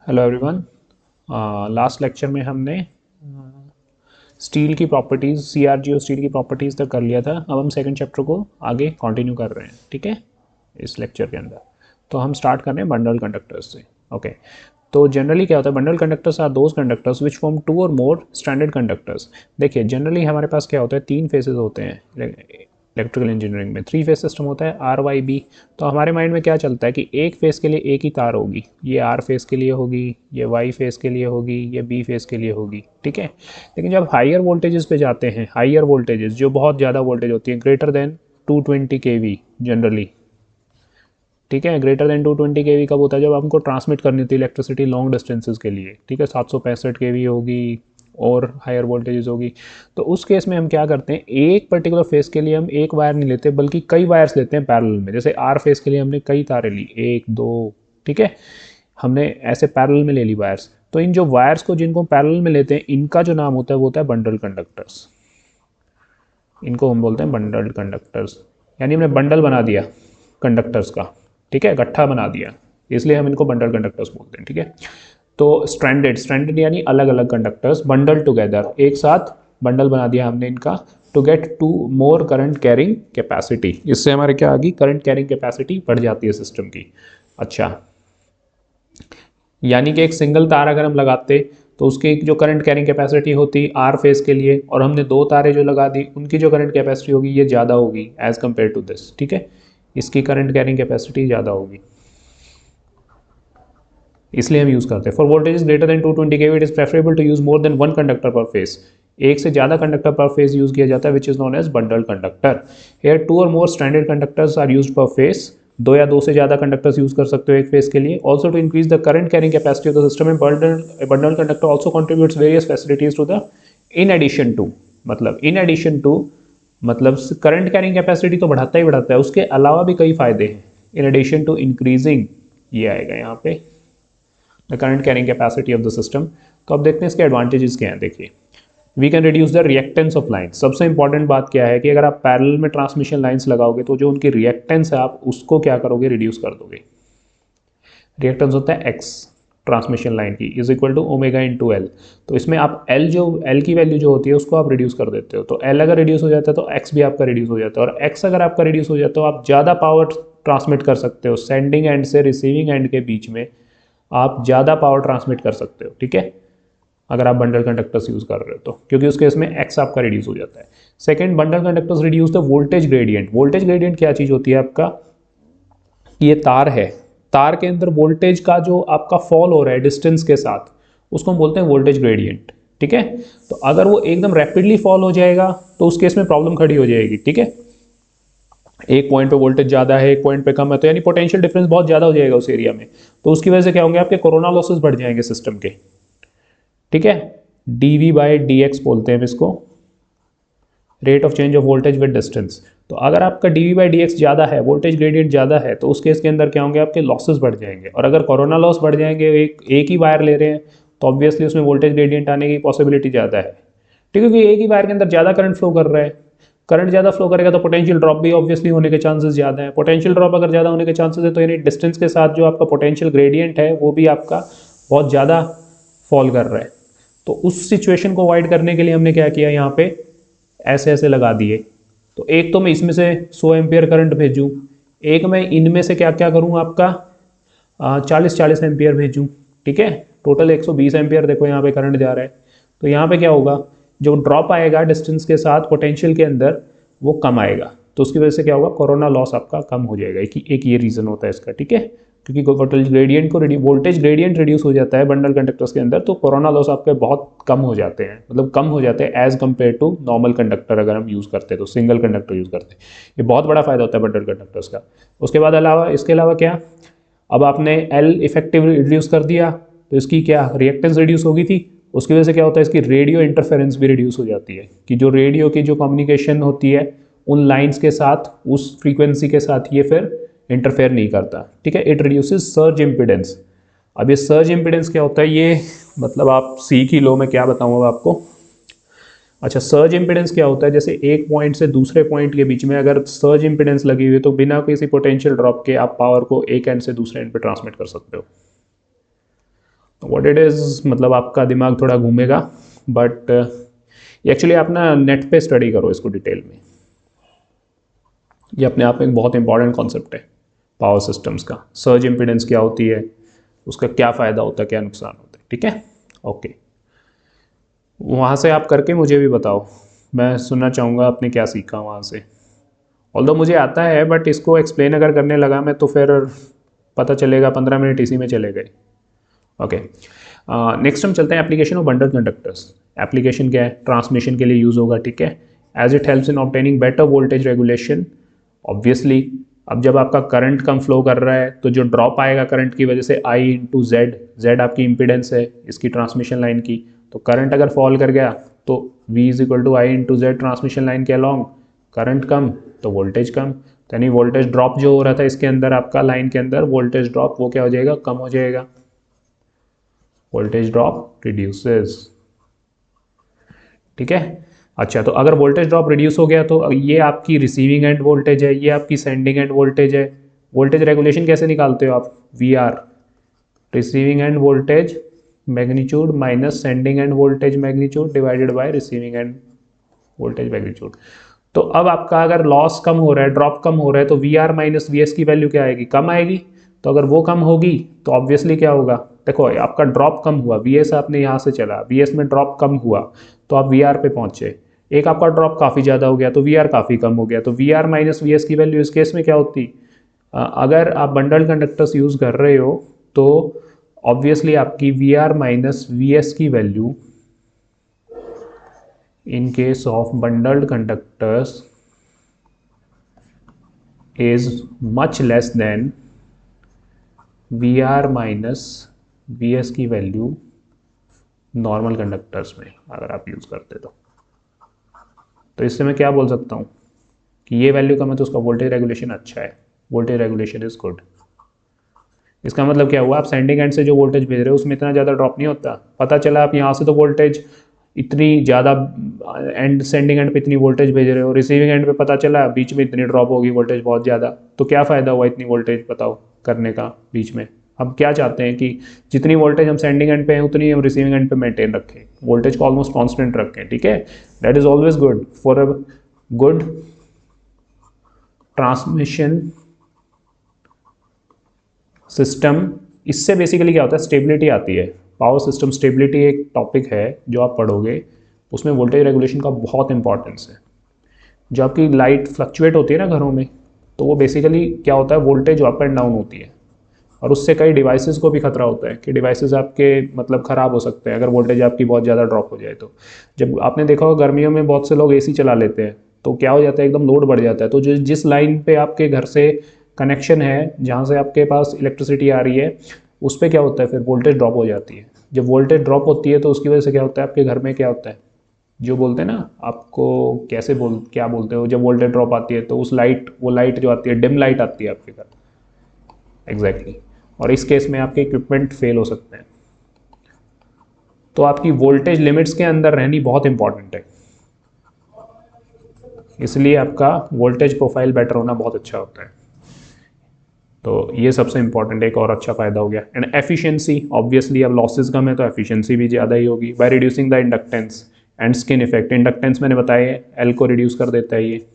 Hello everyone. Last lecture में हमने steel की प्रॉपर्टीज़ सीआरजीओ स्टील की प्रॉपर्टीज़ तक कर लिया था। अब हम सेकंड चैप्टर को आगे कंटिन्यू कर रहे हैं, ठीक है, इस लेक्चर के अंदर। तो हम स्टार्ट कर रहे हैं बंडल कंडक्टर्स से। ओके, तो जनरली क्या होता है, bundle conductors are those conductors which form two or more standard conductors. देखिए जनरली हमारे पास क्या होता है, तीन फेजेस होते हैं इलेक्ट्रिकल इंजीनियरिंग में। थ्री फेज सिस्टम होता है आर वाई बी। तो हमारे माइंड में क्या चलता है कि एक फेज के लिए एक ही तार होगी, ये आर फेज के लिए होगी, ये वाई फेज के लिए होगी, ये बी फेज के लिए होगी, ठीक है। लेकिन जब हाइयर वोल्टेजेस पे जाते हैं, हाइयर वोल्टेजेस जो बहुत ज़्यादा वोल्टेज होती है, ग्रेटर देन 220 kV जनरली, ठीक है। ग्रेटर देन 220 kV कब होता है, जब हमको ट्रांसमिट करनी होती है इलेक्ट्रिसिटी लॉन्ग डिस्टेंसेज के लिए, ठीक है। 765 kV होगी और हायर वोल्टेजेस होगी। तो उस केस में हम क्या करते हैं, एक पर्टिकुलर फेस के लिए हम एक वायर नहीं लेते बल्कि कई वायर्स लेते हैं पैरेलल में। जैसे आर फेस के लिए हमने कई तारें ली, एक दो, ठीक है, हमने ऐसे पैरेलल में ले ली वायर्स। तो इन जो वायर्स को जिनको पैरेलल में लेते हैं, इनका जो नाम होता है वो होता है बंडल कंडक्टर्स। इनको हम बोलते हैं बंडल कंडक्टर्स, यानी हमने बंडल बना दिया कंडक्टर्स का, ठीक है, गट्ठा बना दिया, इसलिए हम इनको बंडल कंडक्टर्स बोलते हैं, ठीक है। तो स्ट्रैंडेड, स्ट्रैंडेड यानी अलग अलग कंडक्टर्स, बंडल टुगेदर, एक साथ बंडल बना दिया हमने इनका, to get to more current carrying capacity. इससे हमारे क्या आ गई, करंट कैरिंग कैपेसिटी बढ़ जाती है सिस्टम की। अच्छा, यानी कि एक सिंगल तार अगर हम लगाते तो उसकी जो करंट कैरिंग कैपेसिटी होती आर फेज के लिए, और हमने दो तारें जो लगा दी उनकी जो करंट कैपेसिटी होगी ये ज़्यादा होगी एज कम्पेयर टू दिस, ठीक है। इसकी करंट कैरिंग कैपेसिटी ज़्यादा होगी, इसलिए हम यूज़ करते हैं। For voltage greater than 220 kV it is preferable to use more than one conductor per phase. एक से ज़्यादा कंडक्टर पर फेज यूज किया जाता है, which is known as bundle conductor. Here two or more standard conductors are use per phase. दो या दो से ज़्यादा कंडक्टर्स यूज कर सकते हो एक फेज के लिए। Also to increase the current carrying capacity of the system and bundle conductor also contributes various facilities to the in addition to, मतलब इन एडिशन टू मतलब करंट कैरिंग कैपेसिटी तो बढ़ाता ही बढ़ाता है, उसके अलावा भी कई फायदे हैं। इन एडिशन टू इंक्रीजिंग, ये आएगा यहाँ पे, the current carrying capacity of the system. तो अब देखते हैं इसके एडवांटेजेस क्या हैं। देखिए, we can reduce the reactance of line. सबसे इंपॉर्टेंट बात क्या है कि अगर आप पैरेलल में ट्रांसमिशन लाइन्स लगाओगे तो जो उनकी रिएक्टेंस है आप उसको क्या करोगे, रिड्यूस कर दोगे। रिएक्टेंस होता है एक्स ट्रांसमिशन लाइन की is equal to omega into L. तो इसमें आप एल जो एल की वैल्यू जो होती है उसको आप रिड्यूस कर देते हो। तो एल अगर रिड्यूस हो जाता है तो एक्स भी आपका रिड्यूस हो जाता है, और एक्स अगर आपका रिड्यूस हो जाता है तो आप ज़्यादा पावर ट्रांसमिट कर सकते हो। सेंडिंग एंड से रिसीविंग एंड के बीच में आप ज़्यादा पावर ट्रांसमिट कर सकते हो, ठीक है, अगर आप बंडल कंडक्टर्स यूज़ कर रहे हो तो, क्योंकि उस केस में एक्स आपका रिड्यूस हो जाता है। Second, bundle conductors reduce the voltage gradient. Voltage gradient क्या चीज़ होती है आपका, ये तार है, तार के अंदर वोल्टेज का जो आपका फॉल हो रहा है डिस्टेंस के साथ, उसको हम बोलते हैं वोल्टेज ग्रेडियंट, ठीक है। तो अगर वो एकदम रैपिडली फॉल हो जाएगा तो उस केस में प्रॉब्लम खड़ी हो जाएगी, ठीक है। एक पॉइंट पे वोल्टेज ज़्यादा है, एक पॉइंट पे कम है, तो यानी पोटेंशियल डिफरेंस बहुत ज़्यादा हो जाएगा उस एरिया में। तो उसकी वजह से क्या होंगे, आपके कोरोना लॉसेस बढ़ जाएंगे सिस्टम के, ठीक है। डीवी बाई डी एक्स बोलते हैं इसको, rate of change of voltage with distance. तो अगर आपका डीवी बाई डी एक्स ज़्यादा है, वोल्टेज ग्रेडियंट ज़्यादा है, तो उस केस के अंदर क्या होंगे, आपके लॉसेस बढ़ जाएंगे। और अगर कोरोना लॉस बढ़ जाएंगे, एक ही वायर ले रहे हैं तो ऑब्वियसली उसमें वोल्टेज ग्रेडियंट आने की पॉसिबिलिटी ज़्यादा है, ठीक है, क्योंकि एक ही वायर के अंदर ज़्यादा करंट फ्लो कर रहा है। करंट ज़्यादा फ्लो करेगा तो पोटेंशियल ड्रॉप भी ऑब्वियसली होने के चांसेस ज़्यादा है। पोटेंशियल ड्रॉप अगर ज़्यादा होने के चांसेस है तो यानी डिस्टेंस के साथ जो आपका पोटेंशियल ग्रेडियंट है वो भी आपका बहुत ज़्यादा फॉल कर रहा है। तो उस सिचुएशन को अवॉइड करने के लिए हमने क्या किया, यहाँ पे ऐसे ऐसे लगा दिए। तो एक तो मैं इसमें से 100 एम्पियर करंट भेजूँ, एक मैं इनमें से क्या क्या करूँ, आपका 40-40 एम्पियर भेजूँ, ठीक है। टोटल 120 एम्पियर देखो यहाँ पे करंट जा रहा है। तो यहाँ पे क्या होगा, जो ड्रॉप आएगा डिस्टेंस के साथ पोटेंशियल के अंदर वो कम आएगा। तो उसकी वजह से क्या होगा, कोरोना लॉस आपका कम हो जाएगा। एक ये रीज़न होता है इसका, ठीक है, क्योंकि वोल्टेज ग्रेडियंट रिड्यूस हो जाता है बंडल कंडक्टर्स के अंदर, तो कोरोना लॉस आपके बहुत कम हो जाते हैं, मतलब कम हो जाते हैं as compare to normal conductor अगर हम यूज़ करते हैं तो, सिंगल कंडक्टर यूज़ करते हैं। ये बहुत बड़ा फायदा होता है बंडल कंडक्टर्स का। उसके बाद इसके अलावा क्या, अब आपने एल इफेक्टिव रिड्यूस कर दिया तो इसकी क्या रिएक्टेंस रिड्यूस होगी थी, उसकी वजह से क्या होता है, इसकी रेडियो इंटरफेरेंस भी रिड्यूस हो जाती है, कि जो रेडियो की जो कम्युनिकेशन होती है उन लाइंस के साथ, उस फ्रीक्वेंसी के साथ ये फिर इंटरफेयर नहीं करता, ठीक है। It reduces surge impedance. अब ये सर्ज इम्पिडेंस क्या होता है, ये मतलब आप सी की लो में क्या बताऊँगा आपको। अच्छा, सर्ज इम्पिडेंस क्या होता है, जैसे एक पॉइंट से दूसरे पॉइंट के बीच में अगर सर्ज इम्पिडेंस लगी हुई है तो बिना किसी पोटेंशियल ड्रॉप के आप पावर को एक एंड से दूसरे एंड पे ट्रांसमिट कर सकते हो। व्हाट इट इज़, मतलब आपका दिमाग थोड़ा घूमेगा, बट एक्चुअली आप ना नेट पे स्टडी करो इसको डिटेल में। ये अपने आप में एक बहुत इंपॉर्टेंट कॉन्सेप्ट है पावर सिस्टम्स का। सर्ज इम्पीडेंस क्या होती है, उसका क्या फ़ायदा होता है, क्या नुकसान होता है, ठीक है। ओके, वहाँ से आप करके मुझे भी बताओ, मैं सुनना चाहूँगा आपने क्या सीखा वहाँ से। ऑल्दो मुझे आता है बट इसको एक्सप्लेन अगर करने लगा मैं तो फिर पता चलेगा 15 मिनट इसी में चले गए। ओके, नेक्स्ट हम चलते हैं application of bundle conductors. Application क्या है, ट्रांसमिशन के लिए यूज़ होगा, ठीक है। As it helps in obtaining better voltage regulation. Obviously अब जब आपका करंट कम फ्लो कर रहा है तो जो ड्रॉप आएगा करंट की वजह से आई इंटू जेड, जेड आपकी इंपीडेंस है इसकी ट्रांसमिशन लाइन की, तो करंट अगर फॉल कर गया तो V is equal to I into Z transmission line के अलॉन्ग, करंट कम तो वोल्टेज कम, यानी वोल्टेज ड्रॉप जो हो रहा था इसके अंदर आपका लाइन के अंदर वोल्टेज ड्रॉप वो क्या हो जाएगा, कम हो जाएगा, वोल्टेज ड्रॉप रिड्यूसेस, ठीक है। अच्छा, तो अगर वोल्टेज ड्रॉप रिड्यूस हो गया तो ये आपकी रिसीविंग एंड वोल्टेज है, ये आपकी सेंडिंग एंड वोल्टेज है। वोल्टेज रेगुलेशन कैसे निकालते हो आप, V R, receiving end voltage magnitude minus sending end voltage magnitude divided by receiving end voltage magnitude. तो अब आपका अगर लॉस कम हो रहा है, ड्रॉप कम हो रहा है, तो V R minus V S की वैल्यू क्या आएगी, कम आएगी। तो अगर वो कम होगी तो ऑब्वियसली क्या होगा, देखो आपका ड्रॉप कम हुआ, वी एस आपने यहाँ से चला, वी एस में ड्रॉप कम हुआ तो आप वी आर पे पहुंचे, एक आपका ड्रॉप काफ़ी ज़्यादा हो गया तो वी आर काफ़ी कम हो गया, तो V R minus V S की वैल्यू इस केस में क्या होती, अगर आप बंडल कंडक्टर्स यूज़ कर रहे हो तो ऑब्वियसली आपकी V R minus V S की value in case of bundled conductors is much less than Vr minus Vs की वैल्यू नॉर्मल कंडक्टर्स में अगर आप यूज़ करते तो इससे मैं क्या बोल सकता हूँ कि ये वैल्यू कम है तो उसका वोल्टेज रेगुलेशन अच्छा है, वोल्टेज रेगुलेशन इज गुड। इसका मतलब क्या हुआ, आप सेंडिंग एंड से जो वोल्टेज भेज रहे हो उसमें इतना ज़्यादा ड्रॉप नहीं होता, पता चला आप यहाँ से तो वोल्टेज इतनी ज़्यादा एंड सेंडिंग एंड पे इतनी वोल्टेज भेज रहे हो, रिसीविंग एंड पे पता चला बीच में इतनी ड्रॉप होगी वोल्टेज बहुत ज़्यादा, तो क्या फ़ायदा हुआ इतनी वोल्टेज बताओ करने का बीच में। हम क्या चाहते हैं कि जितनी वोल्टेज हम सेंडिंग एंड पे हैं उतनी हम रिसीविंग एंड पे मेंटेन रखें, वोल्टेज को ऑलमोस्ट कॉन्स्टेंट रखें, ठीक है। That is always good for a good transmission system. इससे बेसिकली क्या होता है, स्टेबिलिटी आती है। पावर सिस्टम स्टेबिलिटी एक टॉपिक है जो आप पढ़ोगे, उसमें वोल्टेज रेगुलेशन का बहुत इंपॉर्टेंस है। जो आपकी लाइट फ्लक्चुएट होती है ना घरों में, तो वो बेसिकली क्या होता है, वोल्टेज अप एंड डाउन होती है, और उससे कई डिवाइसेस को भी खतरा होता है कि डिवाइसेस आपके मतलब ख़राब हो सकते हैं अगर वोल्टेज आपकी बहुत ज़्यादा ड्रॉप हो जाए तो। जब आपने देखा होगा गर्मियों में बहुत से लोग एसी चला लेते हैं तो क्या हो जाता है, एकदम लोड बढ़ जाता है, तो जो जिस लाइन पे आपके घर से कनेक्शन है, जहाँ से आपके पास इलेक्ट्रिसिटी आ रही है, उस पर क्या होता है, फिर वोल्टेज ड्रॉप हो जाती है। जब वोल्टेज ड्रॉप होती है तो उसकी वजह से क्या होता है, आपके घर में क्या होता है, जो बोलते हैं ना आपको, कैसे क्या बोलते हो, जब वोल्टेज ड्रॉप आती है तो उस लाइट, वो लाइट जो आती है डिम लाइट आती है आपके घर, एग्जैक्टली और इस केस में आपके इक्विपमेंट फेल हो सकते हैं। तो आपकी वोल्टेज लिमिट्स के अंदर रहनी बहुत इंपॉर्टेंट है, इसलिए आपका वोल्टेज प्रोफाइल बेटर होना बहुत अच्छा होता है। तो ये सबसे इंपॉर्टेंट एक और अच्छा फायदा हो गया। एंड एफिशिएंसी, ऑब्वियसली अब लॉसेज कम है तो एफिशिएंसी भी ज़्यादा ही होगी। By reducing the inductance and skin effect, inductance मैंने बताया है एल को रिड्यूस कर देता है ये,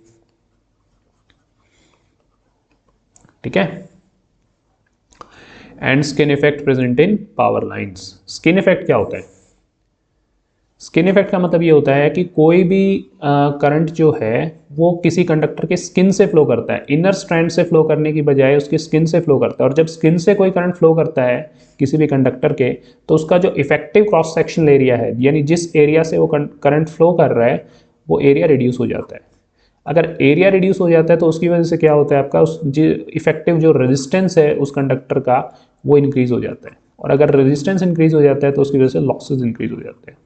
ठीक है। And skin effect present in power lines. Skin effect क्या होता है, स्किन इफेक्ट का मतलब ये होता है कि कोई भी करंट जो है वो किसी कंडक्टर के स्किन से फ्लो करता है, इनर स्ट्रैंड से फ्लो करने की बजाय उसकी स्किन से फ्लो करता है। और जब स्किन से कोई करंट फ्लो करता है किसी भी कंडक्टर के, तो उसका जो इफेक्टिव क्रॉस सेक्शनल एरिया है, यानी जिस एरिया से वो करंट फ्लो कर रहा है, वो एरिया रिड्यूस हो जाता है। अगर एरिया रिड्यूस हो जाता है तो उसकी वजह से क्या होता है, आपका उस जो इफेक्टिव जो रेजिस्टेंस है उस कंडक्टर का वो इंक्रीज हो जाता है, और अगर रेजिस्टेंस इंक्रीज हो जाता है तो उसकी वजह से लॉसेज इंक्रीज हो जाते हैं।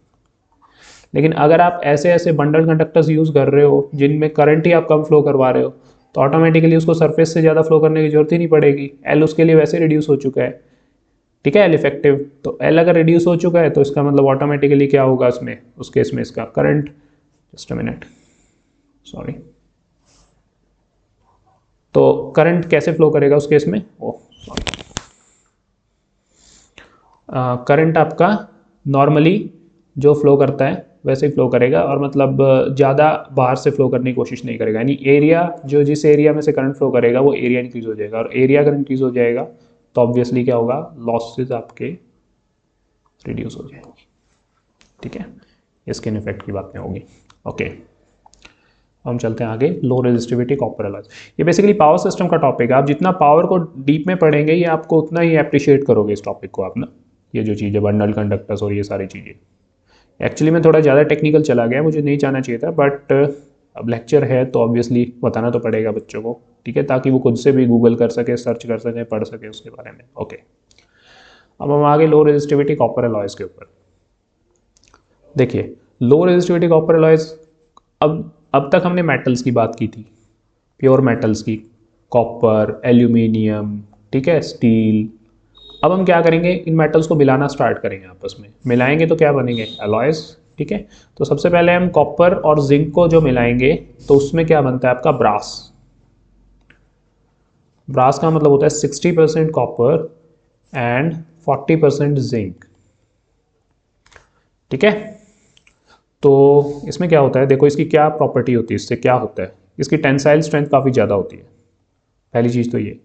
लेकिन अगर आप ऐसे ऐसे बंडल कंडक्टर्स यूज़ कर रहे हो जिनमें करंट ही आप कम फ्लो करवा रहे हो, तो ऑटोमेटिकली उसको सरफेस से ज़्यादा फ्लो करने की जरूरत ही नहीं पड़ेगी, एल उसके लिए वैसे रिड्यूस हो चुका है, ठीक है, एल इफेक्टिव। तो एल अगर रिड्यूस हो चुका है तो इसका मतलब ऑटोमेटिकली क्या होगा उसमें, उस केस में इसका current, just a minute sorry, तो करंट कैसे फ्लो करेगा उस केस में, करंट आपका नॉर्मली जो फ्लो करता है वैसे ही फ्लो करेगा, और मतलब ज़्यादा बाहर से फ्लो करने की कोशिश नहीं करेगा, यानी एरिया जो जिस एरिया में से करंट फ्लो करेगा वो एरिया इंक्रीज हो जाएगा, और एरिया अगर इंक्रीज हो जाएगा तो ऑब्वियसली क्या होगा, लॉसेज आपके रिड्यूस हो जाएंगे। ठीक है, स्किन इफेक्ट की बात नहीं होगी। ओके, हम चलते हैं आगे। लो रेजिस्टिविटी कॉपर अलॉयज, ये बेसिकली पावर सिस्टम का टॉपिक है। आप जितना पावर को डीप में पढ़ेंगे ये आपको उतना ही अप्रिशिएट करोगे इस टॉपिक को आप ना, ये जो चीज़ें बंडल कंडक्टर्स और ये सारी चीज़ें। एक्चुअली मैं थोड़ा ज़्यादा टेक्निकल चला गया, मुझे नहीं जाना चाहिए था, बट अब लेक्चर है तो ऑब्वियसली बताना तो पड़ेगा बच्चों को, ठीक है, ताकि वो खुद से भी गूगल कर सके, सर्च कर सके, पढ़ सके उसके बारे में। ओके, अब हम आगे लो रेजिस्टिविटी कॉपर अलॉयज के ऊपर। देखिए, लो रेजिस्टिविटी कॉपर अलॉयज, अब तक हमने मेटल्स की बात की थी, प्योर मेटल्स की, कॉपर, एल्यूमिनियम, ठीक है, स्टील। अब हम क्या करेंगे, इन मेटल्स को मिलाना स्टार्ट करेंगे, आपस में मिलाएंगे तो क्या बनेंगे, अलॉयज। ठीक है, तो सबसे पहले हम कॉपर और जिंक को जो मिलाएंगे तो उसमें क्या बनता है आपका, ब्रास। ब्रास का मतलब होता है 60% कॉपर एंड 40% जिंक। ठीक है, तो इसमें क्या होता है, देखो इसकी क्या प्रॉपर्टी होती है, इससे क्या होता है, इसकी टेंसाइल स्ट्रेंथ काफ़ी ज़्यादा होती है, पहली चीज़ तो ये,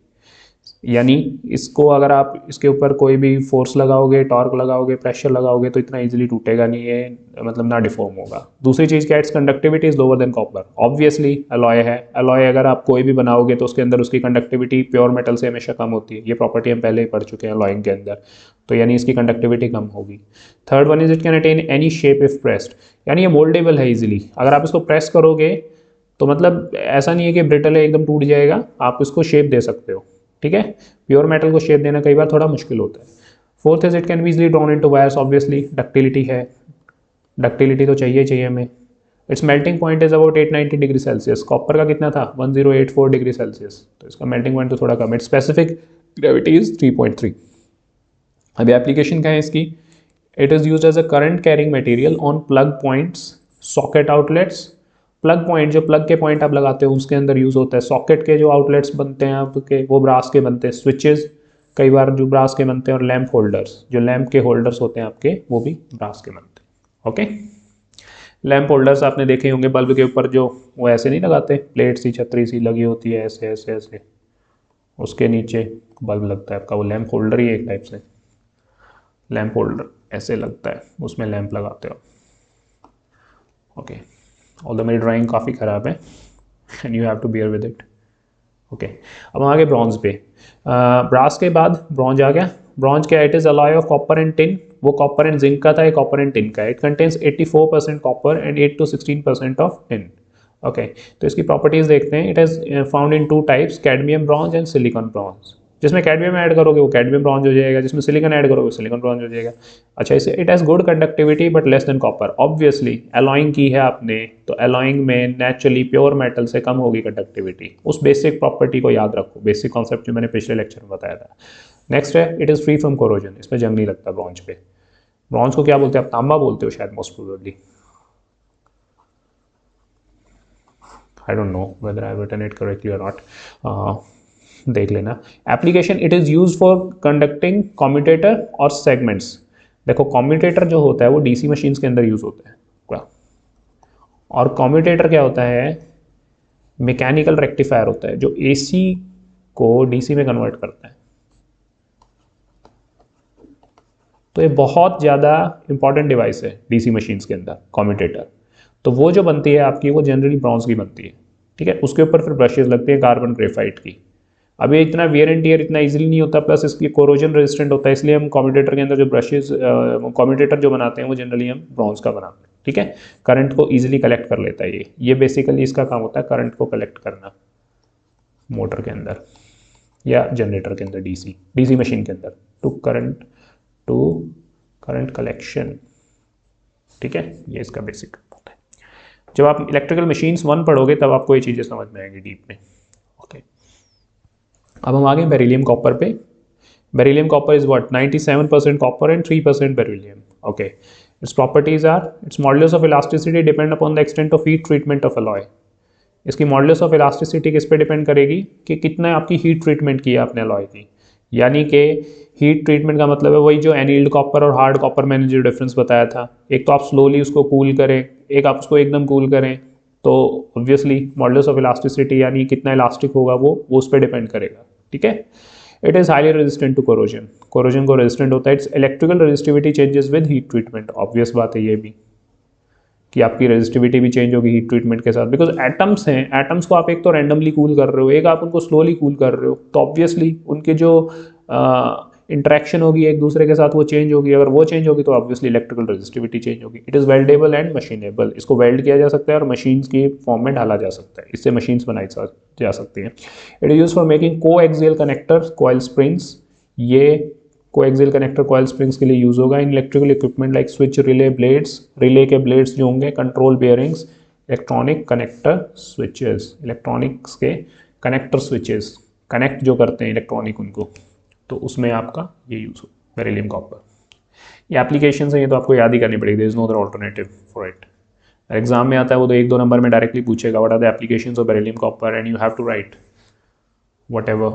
यानी इसको अगर आप इसके ऊपर कोई भी फोर्स लगाओगे, टॉर्क लगाओगे, प्रेशर लगाओगे तो इतना इजीली टूटेगा नहीं है, मतलब ना डिफॉर्म होगा। दूसरी चीज़ क्या है, it's conductivity is lower than copper. Obviously alloy है, अलॉय अगर आप कोई भी बनाओगे तो उसके अंदर उसकी कंडक्टिविटी प्योर मेटल से हमेशा कम होती है, ये प्रॉपर्टी हम पहले ही पढ़ चुके हैं अलॉइंग के अंदर, तो यानी इसकी कंडक्टिविटी कम होगी। Third one is it can attain any shape if pressed, यानी ये मोल्डेबल है इजीली, अगर आप इसको प्रेस करोगे तो मतलब ऐसा नहीं है कि ब्रिटल है एकदम टूट जाएगा, आप इसको शेप दे सकते हो। ठीक है, प्योर मेटल को शेप देना कई बार थोड़ा मुश्किल होता है। Fourth is it can be easily drawn into wires, obviously ductility है, डक्टिलिटी तो चाहिए चाहिए हमें। It's melting point is about 890 degree Celsius, copper का कितना था 1084 डिग्री सेल्सियस, तो इसका मेल्टिंग पॉइंट तो थोड़ा कम है। Specific gravity is 3.3। अभी एप्लीकेशन क्या है इसकी, it is use as a current carrying material on plug points, socket outlets. Plug point, जो प्लग के पॉइंट आप लगाते हो उसके अंदर यूज़ होता है। सॉकेट के जो आउटलेट्स बनते हैं आपके वो ब्रास के बनते हैं, स्विचेस कई बार जो ब्रास के बनते हैं, और लैंप होल्डर्स, जो लैंप के होल्डर्स होते हैं आपके वो भी ब्रास के बनते हैं। ओके, लैंप होल्डर्स आपने देखे होंगे बल्ब के ऊपर, जो वो ऐसे नहीं लगाते, प्लेट सी छतरी सी लगी होती है ऐसे ऐसे ऐसे, उसके नीचे बल्ब लगता है आपका, वो लैंप होल्डर ही एक टाइप से, लैंप होल्डर ऐसे लगता है, उसमें लैंप लगाते हो। ओके, ऑल्दो मेरी ड्राइंग काफ़ी ख़राब है and you have to bear with it. Okay, अब हम आगे ब्रॉन्ज पे। ब्रास के बाद ब्रॉन्ज आ गया। ब्रॉन्ज क्या, it is alloy of copper and tin, वो कॉपर एंड जिंक का था, ये कॉपर एंड टिन का है। It contains 84% copper and 8 to 16% of tin. Okay, तो इसकी प्रॉपर्टीज़ देखते हैं। It is found in two types, cadmium bronze and silicon bronze. जिसमें कैडमियम ऐड करोगे वो कैडमियम ब्रॉन्ज हो जाएगा, जिसमें सिलिकॉन ऐड करोगे सिलिकॉन ब्रॉन्ज हो जाएगा। अच्छा, इसे it has good conductivity but less than copper. Obviously alloying की है आपने, तो एलॉइंग में नेचुरली प्योर मेटल से कम होगी कंडक्टिविटी। उस बेसिक प्रॉपर्टी को याद रखो, बेसिक कॉन्सेप्ट जो मैंने पिछले लेक्चर में बताया था। नेक्स्ट है, it is free from corrosion, इसमें जंग नहीं लगता ब्रॉन्ज पे। ब्रॉन्ज को क्या बोलते हैं आप, तांबा बोलते हो शायद, most probably, I don't know whether I have written it correctly or not, देख लेना। Application, it is use for conducting commutator और सेगमेंट्स। देखो कम्यूटेटर जो होता है वो डीसी मशीन्स के अंदर यूज होता है क्या, और कम्यूटेटर क्या होता है, मैकेनिकल रेक्टिफायर होता है जो एसी को डीसी में कन्वर्ट करता है। तो ये बहुत ज़्यादा इंपॉर्टेंट डिवाइस है डीसी मशीन्स के अंदर कम्यूटेटर। तो वो जो बनती है आपकी वो जनरली ब्रॉन्ज की बनती है। ठीक है, उसके ऊपर फिर ब्रशेज लगते हैं कार्बन ग्रेफाइट की। अब ये इतना वियर एंड टियर इतना इजीली नहीं होता, प्लस इसकी कोरोजन रेजिस्टेंट होता है, इसलिए हम कम्यूटेटर के अंदर जो ब्रशेज कम्यूटेटर जो बनाते हैं वो जनरली हम ब्रॉन्ज का बनाते हैं। ठीक है, करंट को इजीली कलेक्ट कर लेता है ये बेसिकली इसका काम होता है करंट को कलेक्ट करना मोटर के अंदर या जनरेटर के अंदर, डीसी मशीन के अंदर, टू करंट कलेक्शन। ठीक है, ये इसका बेसिक होता है। जब आप इलेक्ट्रिकल मशीन्स 1 पढ़ोगे तब आपको ये चीज़ें समझ में आएंगी डीप में। ओके, अब हम आ गए बेरिलियम कॉपर पे। Beryllium copper is what, 97% copper and 3% beryllium. Okay, its properties are, its modulus of elasticity depend upon the extent of heat treatment of alloy. इसकी मॉडुलस ऑफ इलास्टिसिटी किस पे depend करेगी कि कितना आपकी हीट ट्रीटमेंट की है आपने अलॉय की। यानी कि हीट ट्रीटमेंट का मतलब है वही जो एनील्ड कॉपर और हार्ड कॉपर मैंने जो डिफरेंस बताया था, एक तो आप स्लोली उसको कूल करें, एक आप उसको एकदम कूल करें, तो ऑब्वियसली मॉडुलस ऑफ इलास्टिसिटी यानी कितना इलास्टिक होगा वो उस पर डिपेंड करेगा। ठीक है। It is highly resistant to corrosion, corrosion को रेजिस्टेंट होता है। Its electrical resistivity changes with heat treatment, obvious बात है ये भी कि आपकी रेजिस्टिविटी भी चेंज होगी हीट ट्रीटमेंट के साथ, बिकॉज एटम्स हैं, एटम्स को आप एक तो रैंडमली कूल कर रहे हो, एक आप उनको स्लोली कूल कर रहे हो, तो ऑब्वियसली उनके जो इंटरेक्शन होगी एक दूसरे के साथ वो चेंज होगी। अगर वो चेंज होगी तो ऑब्वियसली इलेक्ट्रिकल रेजिस्टिविटी चेंज होगी। इट इज़ वेल्डेबल एंड मशीनेबल, इसको वेल्ड किया जा सकता है और मशीन्स की फॉर्म में डाला जा सकता है, इससे मशीन्स बनाई जा सकती हैं। It is use for making को एक्सियल कनेक्टर्स कॉइल स्प्रिंग्स, ये कोएक्सियल कनेक्टर कॉइल स्प्रिंग्स के लिए यूज होगा। In electrical equipment like switch, relay blades, relay के ब्लेड्स जो होंगे, control bearings, electronic connector switches, electronics के कनेक्टर स्विचेस कनेक्ट जो करते हैं इलेक्ट्रॉनिक उनको, तो उसमें आपका ये यूज हो बेरिलियम कॉपर। ये एप्लीकेशन है, ये तो आपको याद ही करनी पड़ेगी, there is no other alternative for it. Exam में आता है वो तो 1-2 नंबर में डायरेक्टली पूछेगा what are the applications of beryllium copper and you have to write whatever.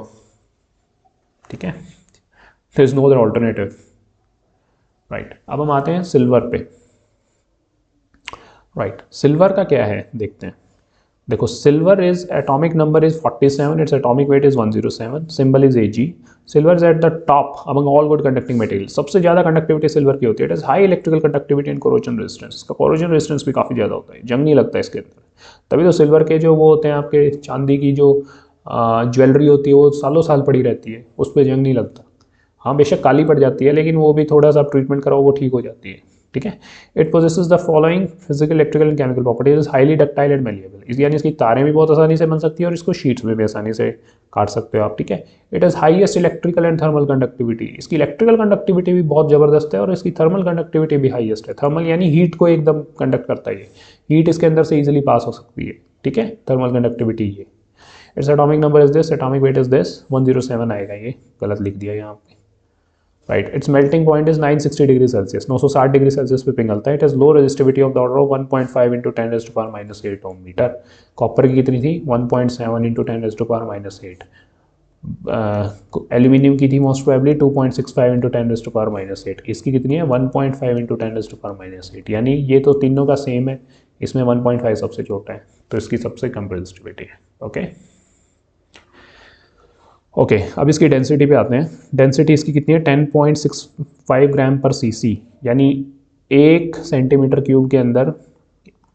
ठीक है, there is no other alternative. Right, अब हम आते हैं सिल्वर पे। राइट, सिल्वर का क्या है देखते हैं। देखो, silver is atomic number is 47, its atomic weight is 107, symbol is Ag। Silver is at the top among all good conducting material, सबसे ज़्यादा कंडक्टिविटी सिल्वर की होती है। It is high electrical conductivity and corrosion resistance, इसका corrosion resistance भी काफ़ी ज़्यादा होता है, जंग नहीं लगता इसके अंदर। तभी तो सिल्वर के जो वो होते हैं आपके चांदी की जो ज्वेलरी होती है वो सालों साल पड़ी रहती है, उस पर जंग नहीं लगता। हाँ बेशक काली पड़ जाती है, लेकिन वो भी थोड़ा सा ट्रीटमेंट कराओ वो ठीक हो जाती है। ठीक है। It possesses the following physical, electrical and chemical properties, is highly ductile and malleable, यानी इसकी तारें भी बहुत आसानी से बन सकती है और इसको शीट्स में भी आसानी से काट सकते हो आप। ठीक है। It is highest electrical and thermal conductivity, इसकी इलेक्ट्रिकल कंडक्टिविटी भी बहुत ज़बरदस्त है और इसकी थर्मल कंडक्टिविटी भी हाईएस्ट है। थर्मल यानी हीट को एकदम कंडक्ट करता है, हीट इसके अंदर से ईजिली पास हो सकती है। ठीक है, थर्मल कंडक्टिविटी ये। Its atomic number is this, atomic weight is this, 107 आएगा, ये गलत लिख दिया यहाँ पे। Right, its melting point is 960 degree Celsius, 960 degree Celsius पे पिघलता है। It is low resistivity of the order of 1.5 into 10⁻⁻8 ohm metre. Copper की कितनी थी? 1.7 इंटू 10⁻⁸8। एल्यूमिनियम की थी मोस्ट प्रोबेबली 2.65 इंटू 10⁻⁸8। इसकी कितनी है? 1.5 इंटू 10⁻⁸8, यानी ये तो तीनों का सेम है, इसमें 1.5 सबसे छोटा है, तो इसकी सबसे कम रेजिस्टिविटी है। ओके ओके, अब इसकी डेंसिटी पे आते हैं। डेंसिटी इसकी कितनी है? 10.65 ग्राम पर सीसी, यानी 1 सेंटीमीटर क्यूब के अंदर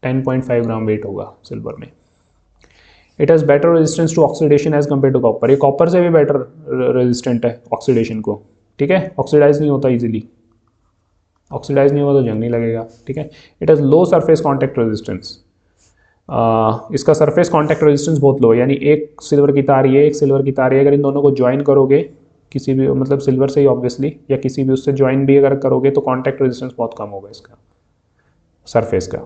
10.5 ग्राम वेट होगा सिल्वर में। It has better resistance to oxidation as compare to copper, ये कॉपर से भी बेटर रेजिस्टेंट है ऑक्सीडेशन को। ठीक है, ऑक्सीडाइज नहीं होता इजीली, ऑक्सीडाइज नहीं होगा तो जंग नहीं लगेगा। ठीक है। It has low surface contact resistance, इसका सरफेस कॉन्टैक्ट रेजिस्टेंस बहुत लो है, यानी एक सिल्वर की तार ये, एक सिल्वर की तार ये, अगर इन दोनों को ज्वाइन करोगे किसी भी, मतलब सिल्वर से ही ऑब्वियसली, या किसी भी उससे ज्वाइन भी अगर करोगे तो कॉन्टैक्ट रेजिस्टेंस बहुत कम होगा इसका सरफेस का।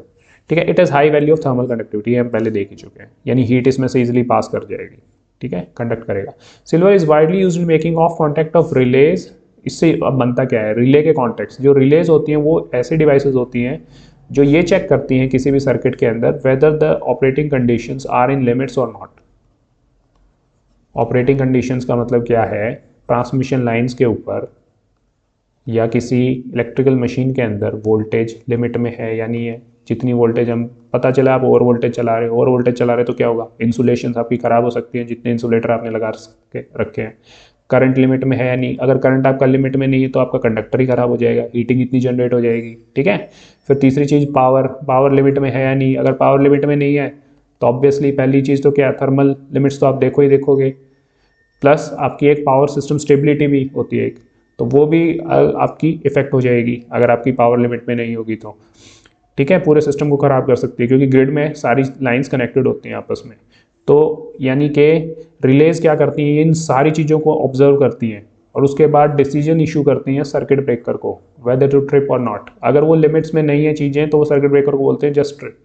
ठीक है। It is high value of thermal conductivity, हम पहले देख ही चुके हैं, यानी हीट इसमें से इजिली पास कर जाएगी। ठीक है, कंडक्ट करेगा। Silver is widely use in making of contact of release. इससे अब बनता क्या है? रिले के कॉन्टैक्ट्स, जो रिलेज होती हैं वो ऐसी डिवाइसेज होती हैं जो ये चेक करती हैं किसी भी सर्किट के अंदर whether the operating conditions are in limits और नॉट। ऑपरेटिंग कंडीशंस का मतलब क्या है? ट्रांसमिशन लाइंस के ऊपर या किसी इलेक्ट्रिकल मशीन के अंदर वोल्टेज लिमिट में है या नहीं है। जितनी वोल्टेज, हम पता चला आप ओवर वोल्टेज चला रहे हो, ओवर वोल्टेज चला रहे तो क्या होगा? इंसुलेशन आपकी ख़राब हो सकती है, जितने इंसुलेटर आपने लगा रखे हैं। करंट लिमिट में है या नहीं, अगर करंट आपका लिमिट में नहीं है तो आपका कंडक्टर ही खराब हो जाएगा, हीटिंग इतनी जनरेट हो जाएगी। ठीक है। फिर तीसरी चीज़ पावर, पावर लिमिट में है या नहीं, अगर पावर लिमिट में नहीं है तो ऑब्वियसली पहली चीज़ तो क्या है? थर्मल लिमिट्स तो आप देखो ही देखोगे, प्लस आपकी एक पावर सिस्टम स्टेबिलिटी भी होती है एक, तो वो भी आपकी इफेक्ट हो जाएगी अगर आपकी पावर लिमिट में नहीं होगी तो। ठीक है, पूरे सिस्टम को ख़राब कर सकती है क्योंकि ग्रिड में सारी लाइंस कनेक्टेड होती हैं आपस में। तो यानी कि रिलेज क्या करती हैं? इन सारी चीज़ों को ऑब्जर्व करती हैं और उसके बाद डिसीजन इशू करती हैं सर्किट ब्रेकर को, वेदर टू ट्रिप और नॉट। अगर वो लिमिट्स में नहीं है चीज़ें तो वो सर्किट ब्रेकर को बोलते हैं जस्ट ट्रिप,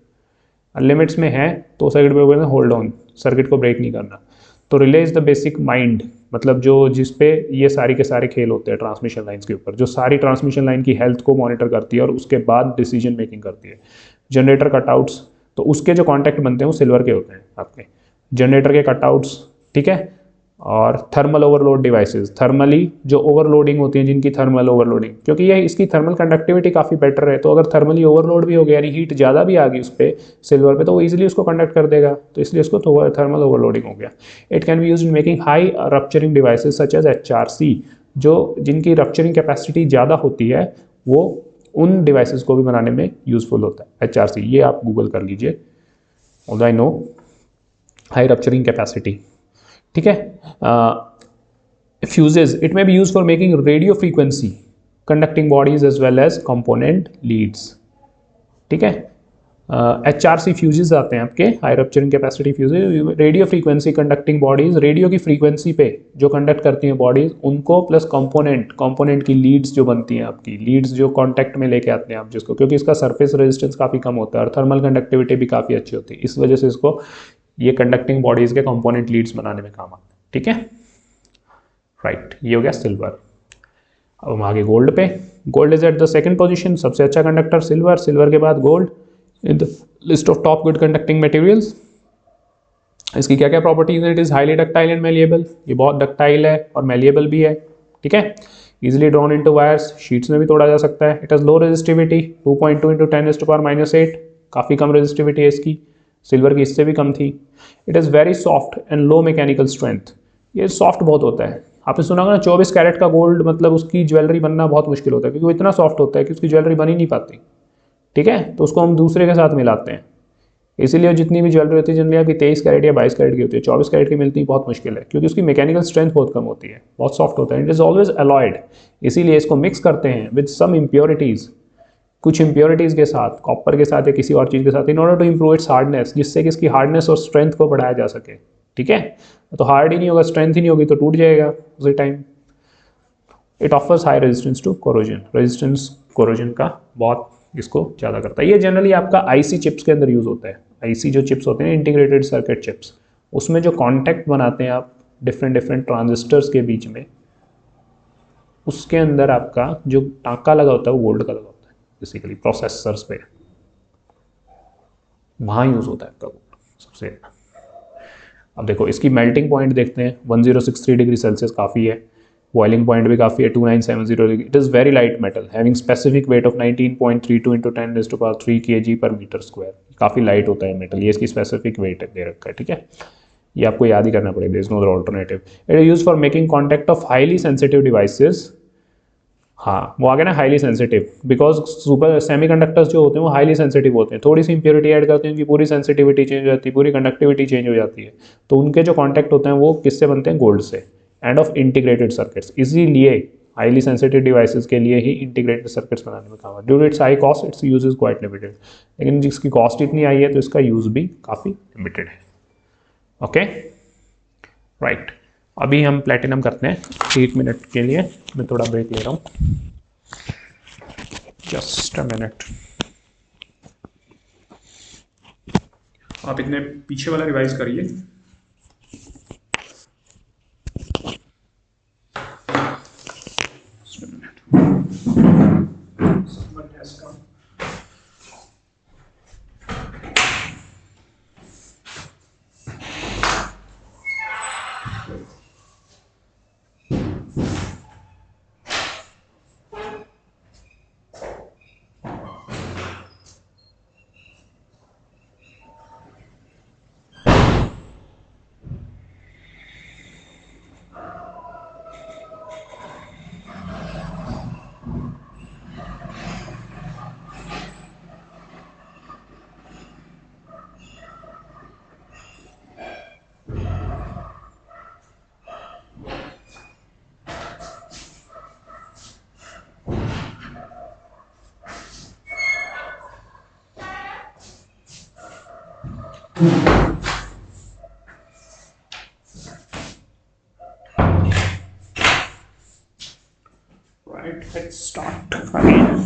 लिमिट्स में है तो सर्किट ब्रेकर बोलते हैं होल्ड ऑन, सर्किट को ब्रेक नहीं करना। तो relay is the basic mind, मतलब जो जिस पे ये सारी के सारे खेल होते हैं ट्रांसमिशन लाइन्स के ऊपर, जो सारी ट्रांसमिशन लाइन की हेल्थ को मॉनिटर करती है और उसके बाद डिसीजन मेकिंग करती है। जनरेटर कटआउट्स, तो उसके जो कॉन्टैक्ट बनते हैं वो सिल्वर के होते हैं आपके जनरेटर के कटआउट्स। ठीक है, और थर्मल ओवरलोड डिवाइसेस, थर्मली जो ओवरलोडिंग होती है जिनकी थर्मल ओवरलोडिंग, क्योंकि ये इसकी थर्मल कंडक्टिविटी काफ़ी बेटर है, तो अगर थर्मली ओवरलोड भी हो गया यानी हीट ज़्यादा भी आ गई उस पर सिल्वर पे तो वो इजीली उसको कंडक्ट कर देगा, तो इसलिए उसको थर्मल ओवरलोडिंग हो गया। It can be use in making high rupturing devices such as HRC, जो जिनकी रप्चरिंग कैपेसिटी ज़्यादा होती है वो उन डिवाइसेस को भी बनाने में यूजफुल होता है। HRC ये आप गूगल कर लीजिए, although I know high rupturing capacity, ठीक है। Fuses, it may be use for making radio frequency conducting bodies as well as component leads, ठीक है। HRC फ्यूजेज आते हैं आपके, high rupturing capacity fuses, radio frequency conducting bodies, radio की frequency पे जो कंडक्ट करती हैं बॉडीज उनको, प्लस कंपोनेंट की लीड्स जो बनती हैं आपकी, लीड्स जो कॉन्टैक्ट में लेके आते हैं आप जिसको, क्योंकि इसका सरफेस रेजिस्टेंस काफ़ी कम होता है और थर्मल कंडक्टिविटी भी काफ़ी अच्छी होती है, इस वजह से इसको ये कंडक्टिंग बॉडीज के कंपोनेंट लीड्स बनाने में काम आते हैं, ठीक है। राइट, ये हो गया सिल्वर। अब हम आगे गोल्ड पे। Gold is at the second position, सबसे अच्छा कंडक्टर सिल्वर, सिल्वर के बाद gold in the list of top good conducting materials. इसकी क्या क्या प्रॉपर्टीज है? It is highly ductile and malleable, ये बहुत डक्टाइल है और मेलिएबल भी है, ठीक है। Easily drawn into wires, sheets में भी तोड़ा जा सकता है। इट हैज लो रेजिस्टिविटी 2.2 × 10⁻⁸, काफ़ी कम रेजिस्टिविटी है इसकी, सिल्वर की इससे भी कम थी। It is very soft and low mechanical strength, ये सॉफ्ट बहुत होता है। आपने सुना होगा ना 24 कैरेट का गोल्ड मतलब उसकी ज्वेलरी बनना बहुत मुश्किल होता है, क्योंकि वो इतना सॉफ्ट होता है कि उसकी ज्वेलरी बन ही नहीं पाती, ठीक है। तो उसको हम दूसरे के साथ मिलाते हैं, इसीलिए जितनी भी ज्वेलरी होती है जनरली आपकी 23 कैरेट या 22 कैरेट की होती है, 24 कैरेट की मिलती बहुत मुश्किल है, क्योंकि उसकी मैकेनिकल स्ट्रेंथ बहुत कम होती है, बहुत सॉफ्ट होता है। इट इज़ ऑलवेज अलॉयड, इसीलिए इसको मिक्स करते हैं विद सम इम्प्योरिटीज़, कुछ इम्प्योरिटीज़ के साथ, कॉपर के साथ या किसी और चीज़ के साथ, in order to improve its hardness, जिससे कि इसकी हार्डनेस और स्ट्रेंथ को बढ़ाया जा सके, ठीक है। तो हार्ड ही नहीं होगा, स्ट्रेंथ ही नहीं होगी तो टूट जाएगा उसी time. It offers high resistance to corrosion, resistance corrosion का बहुत इसको ज़्यादा करता है। ये जनरली आपका आईसी चिप्स के अंदर यूज़ होता है, आईसी जो चिप्स होते हैं इंटीग्रेटेड सर्किट चिप्स, उसमें जो कॉन्टैक्ट बनाते हैं आप डिफरेंट ट्रांजिस्टर्स के बीच में, उसके अंदर आपका जो टाँका लगा होता है वो गोल्ड का लगा होता है, बेसिकली प्रोसेसर्स पे वहाँ यूज़ होता है आपका गोल्ड सबसे। अब देखो इसकी मेल्टिंग पॉइंट देखते हैं, 1063 डिग्री सेल्सियस काफ़ी है, बॉइलिंग पॉइंट भी काफ़ी है 2970 degree. It is very light metal having specific weight of 19.32 × 10⁻³ kg/m², काफ़ी लाइट होता है मेटल, ये इसकी स्पेसिफिक वेट है दे रखा है, ठीक है। ये आपको याद ही करना पड़ेगा, is no other alternative. It is use for making contact of highly sensitive devices, हाँ वो आ गया ना highly sensitive, because super semiconductors जो होते हैं वो हाईली सेंसिटिव होते हैं, थोड़ी सी इंप्योरिटी ऐड करते हैं उनकी पूरी सेंसिटिविटी चेंज हो जाती है, पूरी कंडक्टिविटी चेंज हो जाती है, तो उनके जो कॉन्टैक्ट होते हैं वो किससे बनते हैं? गोल्ड से, एंड ऑफ इंटीग्रेटेड सर्किट्स। इसीलिए हाईली सेंसिटिव डिवाइसेस के लिए ही इंटीग्रेटेड सर्किट्स बनाने में काम है। Due to its high cost its use is quite limited, लेकिन जिसकी कॉस्ट इतनी आई है तो इसका यूज भी काफ़ी लिमिटेड है, ओके राइट। अभी हम प्लेटिनम करते हैं 1 मिनट के लिए, मैं थोड़ा ब्रेक ले रहा हूँ, जस्ट अ मिनट। आप इतने पीछे वाला रिवाइज करिए। Right, let's start again.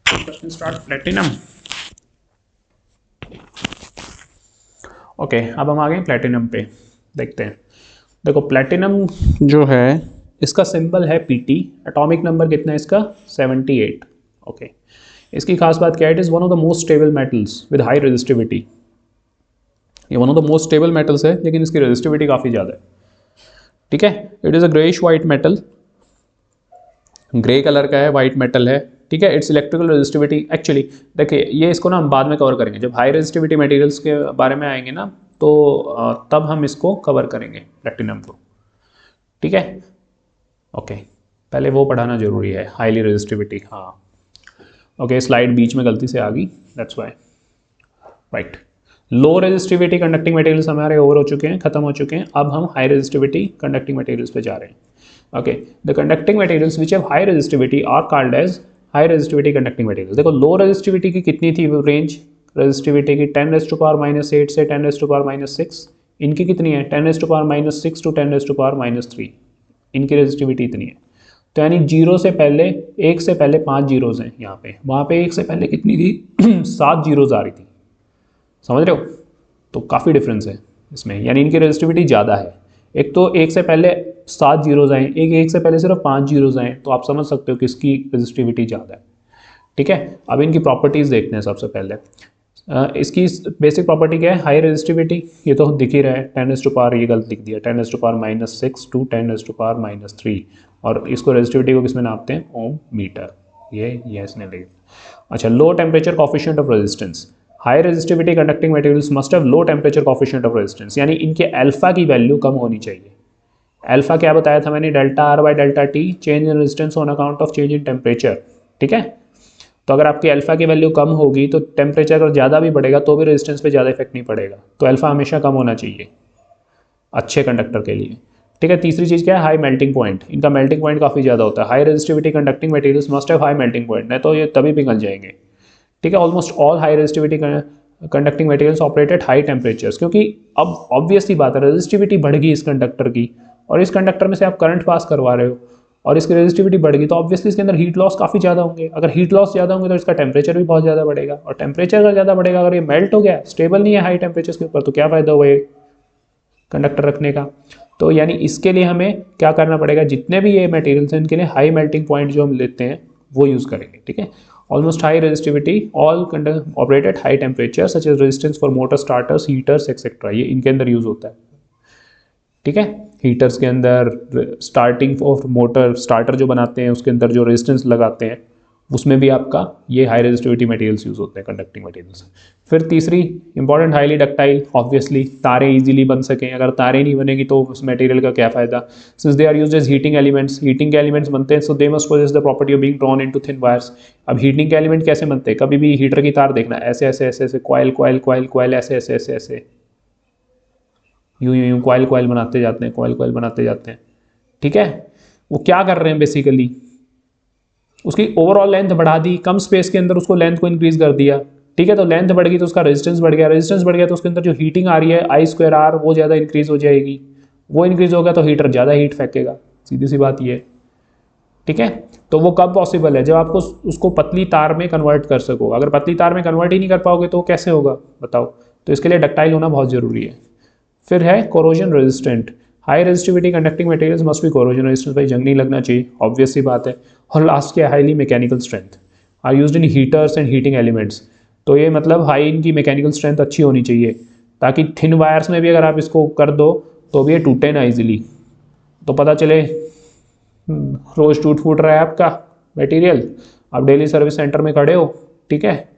First we start platinum. Okay अब हम आ गए प्लेटिनम पे, देखते हैं। देखो प्लेटिनम जो है इसका सिंबल है Pt, एटॉमिक नंबर कितना है इसका? 78, ओके। इसकी खास बात क्या है? It is one of the most stable metals with high resistivity, ये one of the most stable metals है लेकिन इसकी रेजिस्टिविटी काफ़ी ज़्यादा है। ठीक है। It is a greyish white metal, grey colour का है, वाइट मेटल है, ठीक है। इट्स इलेक्ट्रिकल रेजिस्टिविटी, एक्चुअली देखिए ये इसको ना हम बाद में कवर करेंगे, जब हाई रेजिस्टिविटी मटेरियल्स के बारे में आएंगे ना तो तब हम इसको कवर करेंगे प्लैटिनम को, ठीक है। ओके, पहले वो पढ़ाना जरूरी है, हाईली रेजिस्टिविटी। हाँ ओके, स्लाइड बीच में गलती से आ गई, that's why, right. Low resistivity conducting materials हमारे ओवर हो चुके हैं, खत्म हो चुके हैं। अब हम हाई रेजिस्टिविटी कंडक्टिंग मटेरियल्स पे जा रहे हैं। Okay, the conducting materials which have high resistivity are called as high resistivity conducting materials. देखो लो रेजिस्टिविटी की कितनी थी रेंज, रेजिस्टिविटी की 10⁻⁻8 से 10⁻�6। इनकी कितनी है 10⁻⁻6 टू 10⁻⁻3, इनकी रेजिस्टिविटी इतनी है। तो यानी जीरो से पहले, एक से पहले 5 जीरोज हैं यहाँ पे, वहाँ पे एक से पहले कितनी थी 7 जीरोज आ रही थी, समझ रहे हो। तो काफ़ी डिफरेंस है इसमें, यानी इनकी रेजिस्टिविटी ज़्यादा है। एक तो एक से पहले 7 जीरोज आए, एक से पहले सिर्फ 5 जीरोज आए, तो आप समझ सकते हो कि इसकी रेजिस्टिविटी ज़्यादा है, ठीक है। अब इनकी प्रॉपर्टीज़ देखते हैं सबसे पहले। इसकी बेसिक प्रॉपर्टी क्या है, हाई रेजिस्टिविटी, ये तो दिख ही रहा है, 10⁻, ये गलत लिख दिया, 10⁻⁻6 टू 10⁻⁻3, और इसको रेजिस्टिविटी को किसमें नापते हैं, ओम मीटर, ये इसने लिख। अच्छा, low temperature coefficient of resistance, high resistivity conducting materials must have low temperature coefficient of resistance, यानी इनके अल्फा की वैल्यू कम होनी चाहिए। अल्फा क्या बताया था मैंने, delta R by delta T, change in resistance on account of change in temperature, ठीक है। तो अगर आपकी अल्फा की वैल्यू कम होगी तो टेम्परेचर अगर ज़्यादा भी बढ़ेगा तो भी रेजिस्टेंस पे ज़्यादा इफेक्ट नहीं पड़ेगा, तो अल्फा हमेशा कम होना चाहिए अच्छे कंडक्टर के लिए, ठीक है। तीसरी चीज़ क्या है, हाई मेल्टिंग पॉइंट, इनका मेल्टिंग पॉइंट काफ़ी ज़्यादा होता है। High resistivity conducting materials must have high melting point, नहीं तो ये तभी पिघल जाएंगे, ठीक है। Almost all high resistivity conducting materials operate at high temperatures, क्योंकि अब ऑब्वियसली बात है रेजिस्टिविटी बढ़ गई इस कंडक्टर की, और इस कंडक्टर में से आप करंट पास करवा रहे हो और इसकी रेजिस्टिविटी बढ़ गई, तो ऑब्वियसली इसके अंदर हीट लॉस काफ़ी ज़्यादा होंगे। अगर हीट लॉस ज़्यादा होंगे तो इसका टेम्परेचर भी बहुत ज़्यादा बढ़ेगा, और टेम्परेचर अगर ज़्यादा बढ़ेगा, अगर ये मेल्ट हो गया, स्टेबल नहीं है हाई टेम्परेचर के ऊपर, तो क्या फ़ायदा हुआ ये कंडक्टर रखने का। तो यानी इसके लिए हमें क्या करना पड़ेगा, जितने भी ये मटेरियल्स हैं इनके लिए हाई मेल्टिंग पॉइंट जो हम लेते हैं वो यूज़ करेंगे, ठीक है। Almost high resistivity all operate at high temperature such as resistance for motor starters, heaters etcetera, ये इनके अंदर यूज़ होता है, ठीक है। हीटर्स के अंदर स्टार्टिंग ऑफ मोटर, स्टार्टर जो बनाते हैं उसके अंदर जो रेजिस्टेंस लगाते हैं उसमें भी आपका ये हाई रेजिस्टिविटी मटेरियल्स यूज़ होते हैं, कंडक्टिंग मटेरियल्स। फिर तीसरी इंपॉर्टेंट, हाईली डक्टाइल, ऑब्वियसली तारे इजीली बन सकें, अगर तारे नहीं बनेगी तो उस मटेरियल का क्या फ़ायदा। Since they are used as heating elements, heating के एलिमेंट्स बनते हैं, so they must possess the property of being drawn into thin wires. अब हीटिंग के एलिमेंट कैसे बनते हैं, कभी भी हीटर की तार देखना, ऐसे ऐसे ऐसे ऐसे, क्वाइल क्वाइल क्वाइल क्वाइल, ऐसे ऐसे ऐसे ऐसे, यूं यूं यूं क्वाइल क्वाइल बनाते जाते हैं, क्वाइल क्वाइल बनाते जाते हैं, ठीक है। वो क्या कर रहे हैं बेसिकली, उसकी ओवरऑल लेंथ बढ़ा दी, कम स्पेस के अंदर उसको लेंथ को इंक्रीज कर दिया, ठीक है। तो लेंथ बढ़ गई तो उसका रेजिस्टेंस बढ़ गया, रेजिस्टेंस बढ़ गया तो उसके अंदर जो हीटिंग आ रही है I²R वो ज़्यादा इंक्रीज हो जाएगी, वो इंक्रीज होगा तो हीटर ज़्यादा हीट फेंकेगा, सीधी सी बात ये, ठीक है। तो वो कब पॉसिबल है, जब आपको उसको पतली तार में कन्वर्ट कर सको। अगर पतली तार में कन्वर्ट ही नहीं कर पाओगे तो कैसे होगा बताओ। तो इसके लिए डक्टाइल होना बहुत ज़रूरी है। फिर है corrosion resistant, high resistivity conducting materials must be corrosion resistant, भाई जंग नहीं लगना चाहिए, ऑब्वियस सी बात है। और लास्ट क्या है, highly mechanical strength, are used in heaters and heating elements. तो ये मतलब हाई इनकी मैकेनिकल स्ट्रेंथ अच्छी होनी चाहिए, ताकि थिन वायर्स में भी अगर आप इसको कर दो तो भी ये टूटे ना ईजिली, तो पता चले रोज़ टूट फूट रहा है आपका मटेरियल, आप डेली सर्विस सेंटर में खड़े हो, ठीक है,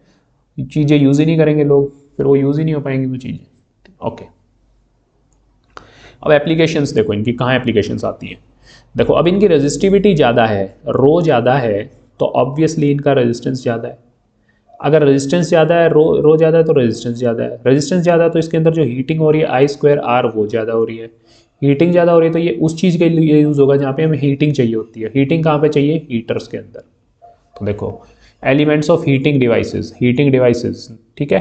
चीज़ें यूज़ ही नहीं करेंगे लोग, फिर वो यूज़ ही नहीं हो पाएंगी वो चीज़ें, ओके। अब एप्लीकेशंस देखो इनकी कहाँ एप्लीकेशंस आती हैं। देखो अब इनकी रेजिस्टिविटी ज़्यादा है, रो ज़्यादा है, तो ऑब्वियसली इनका रेजिस्टेंस ज़्यादा है। अगर रेजिस्टेंस ज़्यादा है, रो ज़्यादा है तो रेजिस्टेंस ज़्यादा है, रेजिस्टेंस ज़्यादा है तो इसके अंदर जो हीटिंग हो रही है I²R वो ज़्यादा हो रही है। हीटिंग ज़्यादा हो रही है तो ये उस चीज़ के लिए यूज़ होगा जहाँ पे हमें हीटिंग चाहिए होती है। हीटिंग कहाँ पे चाहिए, हीटर्स के अंदर। तो देखो एलिमेंट्स ऑफ हीटिंग डिवाइसेस, ठीक है।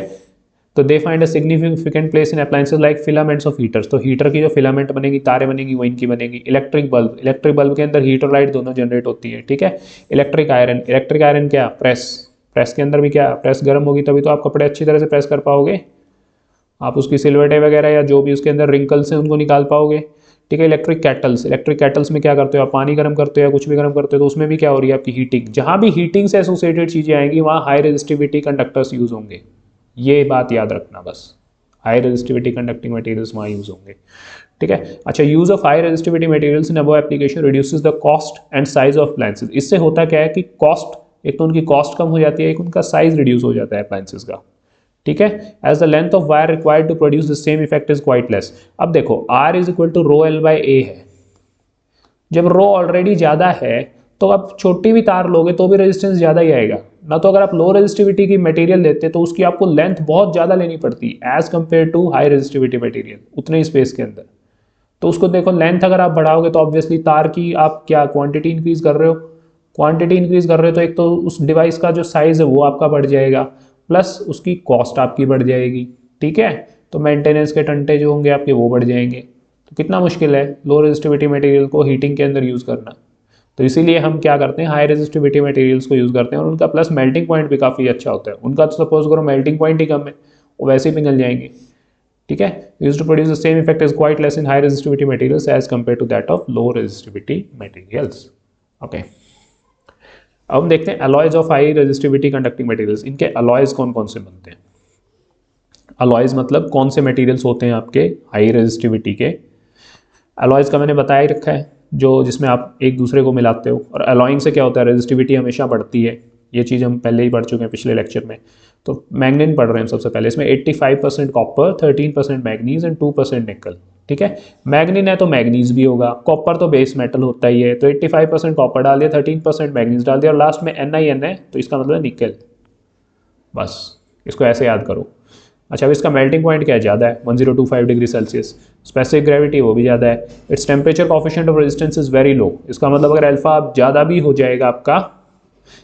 तो they find a significant place in appliances like filaments of heaters, तो हीटर की जो फिलामेंट बनेगी, तारें बनेगी, वो इनकी बनेगी। इलेक्ट्रिक बल्ब के अंदर हीट और लाइट दोनों जनरेट होती है, ठीक है। इलेक्ट्रिक आयरन क्या, प्रेस के अंदर भी क्या, प्रेस गर्म होगी तभी तो आप कपड़े अच्छी तरह से प्रेस कर पाओगे, आप उसकी सिलवटें वगैरह या जो भी उसके अंदर रिंकल्स हैं उनको निकाल पाओगे, ठीक है। इलेक्ट्रिक केटल्स में क्या करते हो आप, पानी गर्म करते हो या कुछ भी गर्म करते हो, तो उसमें भी क्या हो रही है आपकी हीटिंग। जहाँ भी हीटिंग से एसोसिएटेड चीज़ें आएंगी वहाँ हाई रेजिस्टिविटी कंडक्टर्स यूज़ होंगे, ये बात याद रखना बस, हाई रेजिस्टिविटी कंडक्टिंग मटेरियल्स वहाँ यूज़ होंगे, ठीक है। अच्छा, use of high resistivity materials in above application reduces the cost and size of appliances. इससे होता क्या है कि कॉस्ट, एक तो उनकी कॉस्ट कम हो जाती है, एक उनका साइज रिड्यूस हो जाता है अप्लायंसेस का, ठीक है। As the length of wire required to produce the same effect is quite less. अब देखो R is equal to rho L by A है, जब रो ऑलरेडी ज़्यादा है तो आप छोटी भी तार लोगे तो भी रेजिस्टेंस ज़्यादा ही आएगा ना। तो अगर आप लो रेजिस्टिविटी की मटेरियल लेते तो उसकी आपको लेंथ बहुत ज़्यादा लेनी पड़ती as compare to high resistivity material उतने ही स्पेस के अंदर। तो उसको देखो, लेंथ अगर आप बढ़ाओगे तो ऑब्वियसली तार की आप क्या क्वांटिटी इंक्रीज कर रहे हो, क्वांटिटी इंक्रीज कर रहे हो तो एक तो उस डिवाइस का जो साइज़ है वो आपका बढ़ जाएगा, प्लस उसकी कॉस्ट आपकी बढ़ जाएगी, ठीक है। तो मेंटेनेंस के टंटे जो होंगे आपके वो बढ़ जाएंगे। तो कितना मुश्किल है लो रेजिस्टिविटी मटेरियल को हीटिंग के अंदर यूज़ करना। तो इसीलिए हम क्या करते हैं, हाई रेजिस्टिविटी मटेरियल्स को यूज़ करते हैं, और उनका प्लस मेल्टिंग पॉइंट भी काफ़ी अच्छा होता है। उनका तो सपोज करो मेल्टिंग पॉइंट ही कम है, वो वैसे ही पिघल जाएंगे, ठीक है। Use to produce the same effect is quite less in high resistivity materials as compare to that of low resistivity materials, okay. अब हम देखते हैं alloys of high resistivity conducting materials. इनके अलॉयज कौन कौन से बनते हैं। अलॉयज मतलब कौन से मटेरियल्स होते हैं आपके हाई रेजिस्टिविटी के। अलॉयज का मैंने बताया ही रखा है, जो जिसमें आप एक दूसरे को मिलाते हो। और अलॉइंग से क्या होता है, रेजिस्टिविटी हमेशा बढ़ती है, ये चीज़ हम पहले ही पढ़ चुके हैं पिछले लेक्चर में। तो मैग्नीन पढ़ रहे हैं हम सबसे पहले, इसमें 85% कॉपर, 13% मैग्नीज एंड 2% निकल, ठीक है। मैग्नीन है तो मैग्नीज भी होगा, कॉपर तो बेस मेटल होता ही है, तो 85% कॉपर डाल दिया, 13% मैग्नीज डाल दिया और लास्ट में NiN है तो इसका मतलब है निकल। बस इसको ऐसे याद करो। अच्छा, अब इसका मेल्टिंग पॉइंट क्या है, ज़्यादा है 1025 डिग्री सेल्सियस। स्पेसिफिक ग्रेविटी वो भी ज़्यादा है। Its temperature coefficient of resistance is very low. इसका मतलब अगर अल्फा ज़्यादा भी हो जाएगा आपका,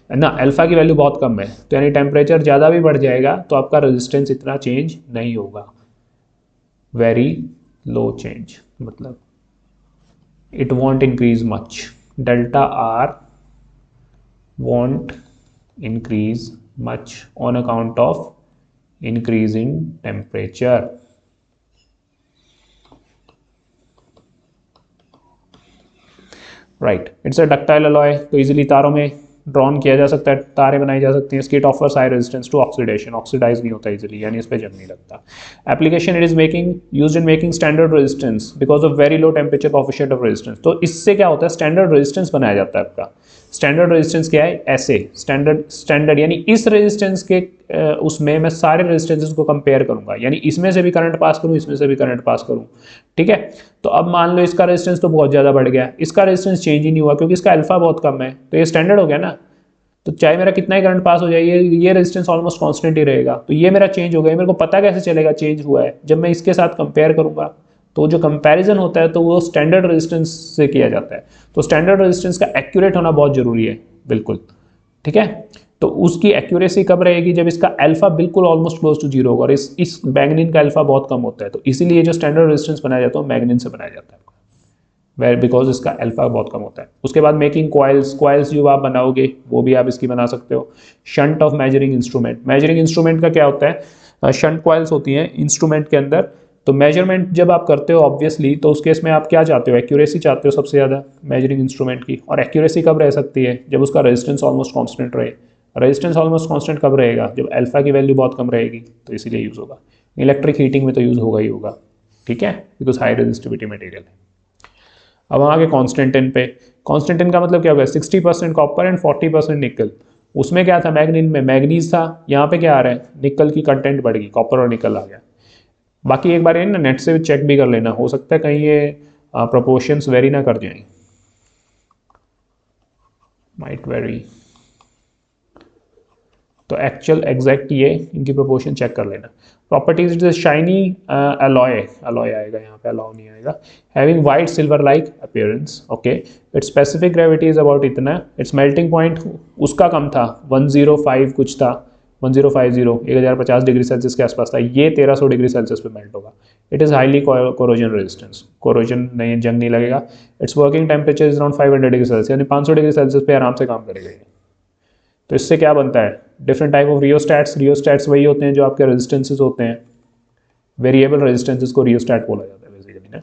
है ना, अल्फा की वैल्यू बहुत कम है तो यानी टेम्परेचर ज़्यादा भी बढ़ जाएगा तो आपका रेजिस्टेंस इतना चेंज नहीं होगा, वेरी लो चेंज, मतलब it won't increase much. Delta R won't increase much on account of increase in temperature. Right, it's a ductile alloy, तो इजीली तारों में ड्रॉन किया जा सकता है, तारें बनाई जा सकती हैं। इसकी it offers high resistance to oxidation, oxidise नहीं होता इजीली, यानी इस पर जंग नहीं लगता। Application it is making used in making standard resistance because of very low temperature coefficient of resistance. तो इससे क्या होता है, स्टैंडर्ड रेजिस्टेंस बनाया जाता है आपका। स्टैंडर्ड रेजिस्टेंस क्या है, ऐसे स्टैंडर्ड यानी इस रेजिस्टेंस के उसमें मैं सारे रेजिस्टेंसेस को कंपेयर करूंगा, यानी इसमें से भी करंट पास करूं, इसमें से भी करंट पास करूं, ठीक है। तो अब मान लो इसका रेजिस्टेंस तो बहुत ज़्यादा बढ़ गया, इसका रेजिस्टेंस चेंज ही नहीं हुआ क्योंकि इसका अल्फा बहुत कम है, तो ये स्टैंडर्ड हो गया ना। तो चाहे मेरा कितना ही करंट पास हो जाए ये रेजिस्टेंस ऑलमोस्ट कांस्टेंट ही रहेगा। तो ये मेरा चेंज हो गया, मेरे को पता कैसे चलेगा चेंज हुआ है, जब मैं इसके साथ कंपेयर करूंगा। तो जो कंपैरिजन होता है तो वो स्टैंडर्ड रेजिस्टेंस से किया जाता है। तो स्टैंडर्ड रेजिस्टेंस का एक्यूरेट होना बहुत जरूरी है, बिल्कुल, ठीक है। तो उसकी एक्यूरेसी कब रहेगी, जब इसका अल्फा बिल्कुल ऑलमोस्ट क्लोज टू जीरो होगा, और इस मैग्नीन का अल्फा बहुत कम होता है। तो इसीलिए जो स्टैंडर्ड रेजिस्टेंस बनाया जाता है वो मैग्नीन से बनाया जाता है, वेर बिकॉज इसका अल्फा बहुत कम होता है। उसके बाद मेकिंग कॉइल्स जो आप बनाओगे वो भी आप इसकी बना सकते हो। Shunt of measuring instrument, measuring instrument का क्या होता है, शंट कॉइल्स होती हैं इंस्ट्रूमेंट के अंदर। तो मेजरमेंट जब आप करते हो ऑब्वियसली, तो उस केस में आप क्या चाहते हो, एक्यूरेसी चाहते हो सबसे ज़्यादा मेजरिंग इंस्ट्रूमेंट की। और एक्यूरेसी कब रह सकती है, जब उसका रेजिस्टेंस ऑलमोस्ट कांस्टेंट रहे। रेजिस्टेंस ऑलमोस्ट कांस्टेंट कब रहेगा, जब अल्फा की वैल्यू बहुत कम रहेगी, तो इसीलिए यूज़ होगा। इलेक्ट्रिक हीटिंग में तो यूज़ होगा ही होगा, ठीक है, बिकॉज हाई रेजिस्टिविटी मटेरियल है। अब हम आगे कॉन्स्टेंटिन पे। कॉन्स्टेंटिन का मतलब क्या होगा, 60% कॉपर एंड 40% निकल। उसमें क्या था, मैग्नीन में मैग्नीज था, यहाँ पे क्या आ रहा है, निकल की कंटेंट बढ़ गई, कॉपर और निकल आ गया। बाकी एक बार ये ना नेट से चेक भी कर लेना, हो सकता है कहीं ये प्रोपोर्शंस वेरी ना कर जाएं, माइट वेरी। तो एक्चुअल एग्जैक्ट ये इनकी प्रोपोर्शन चेक कर लेना। Properties it is shiny alloy आएगा यहाँ पे, अलाउ नहीं आएगा। Having white silver like appearance, okay. It's specific gravity is about इतना। इट्स मेल्टिंग पॉइंट उसका कम था, 105 कुछ था, 1050 डिग्री सेल्सियस के आसपास था। ये 1300 डिग्री सेल्सियस पे मेल्ट होगा। It is highly corrosion resistance, corrosion नहीं, जंग नहीं लगेगा। It's working temperature is around 500 degree Celsius, यानी 500 डिग्री सेल्सियस पे आराम से काम करेगा। तो इससे क्या बनता है, डिफरेंट टाइप ऑफ रियोस्टैट्स। रियोस्टैट्स वही होते हैं जो आपके रेजिस्टेंसेस होते हैं, वेरिएबल रेजिस्टेंसेस को रियोस्टैट बोला जाता है बेसिकली ना,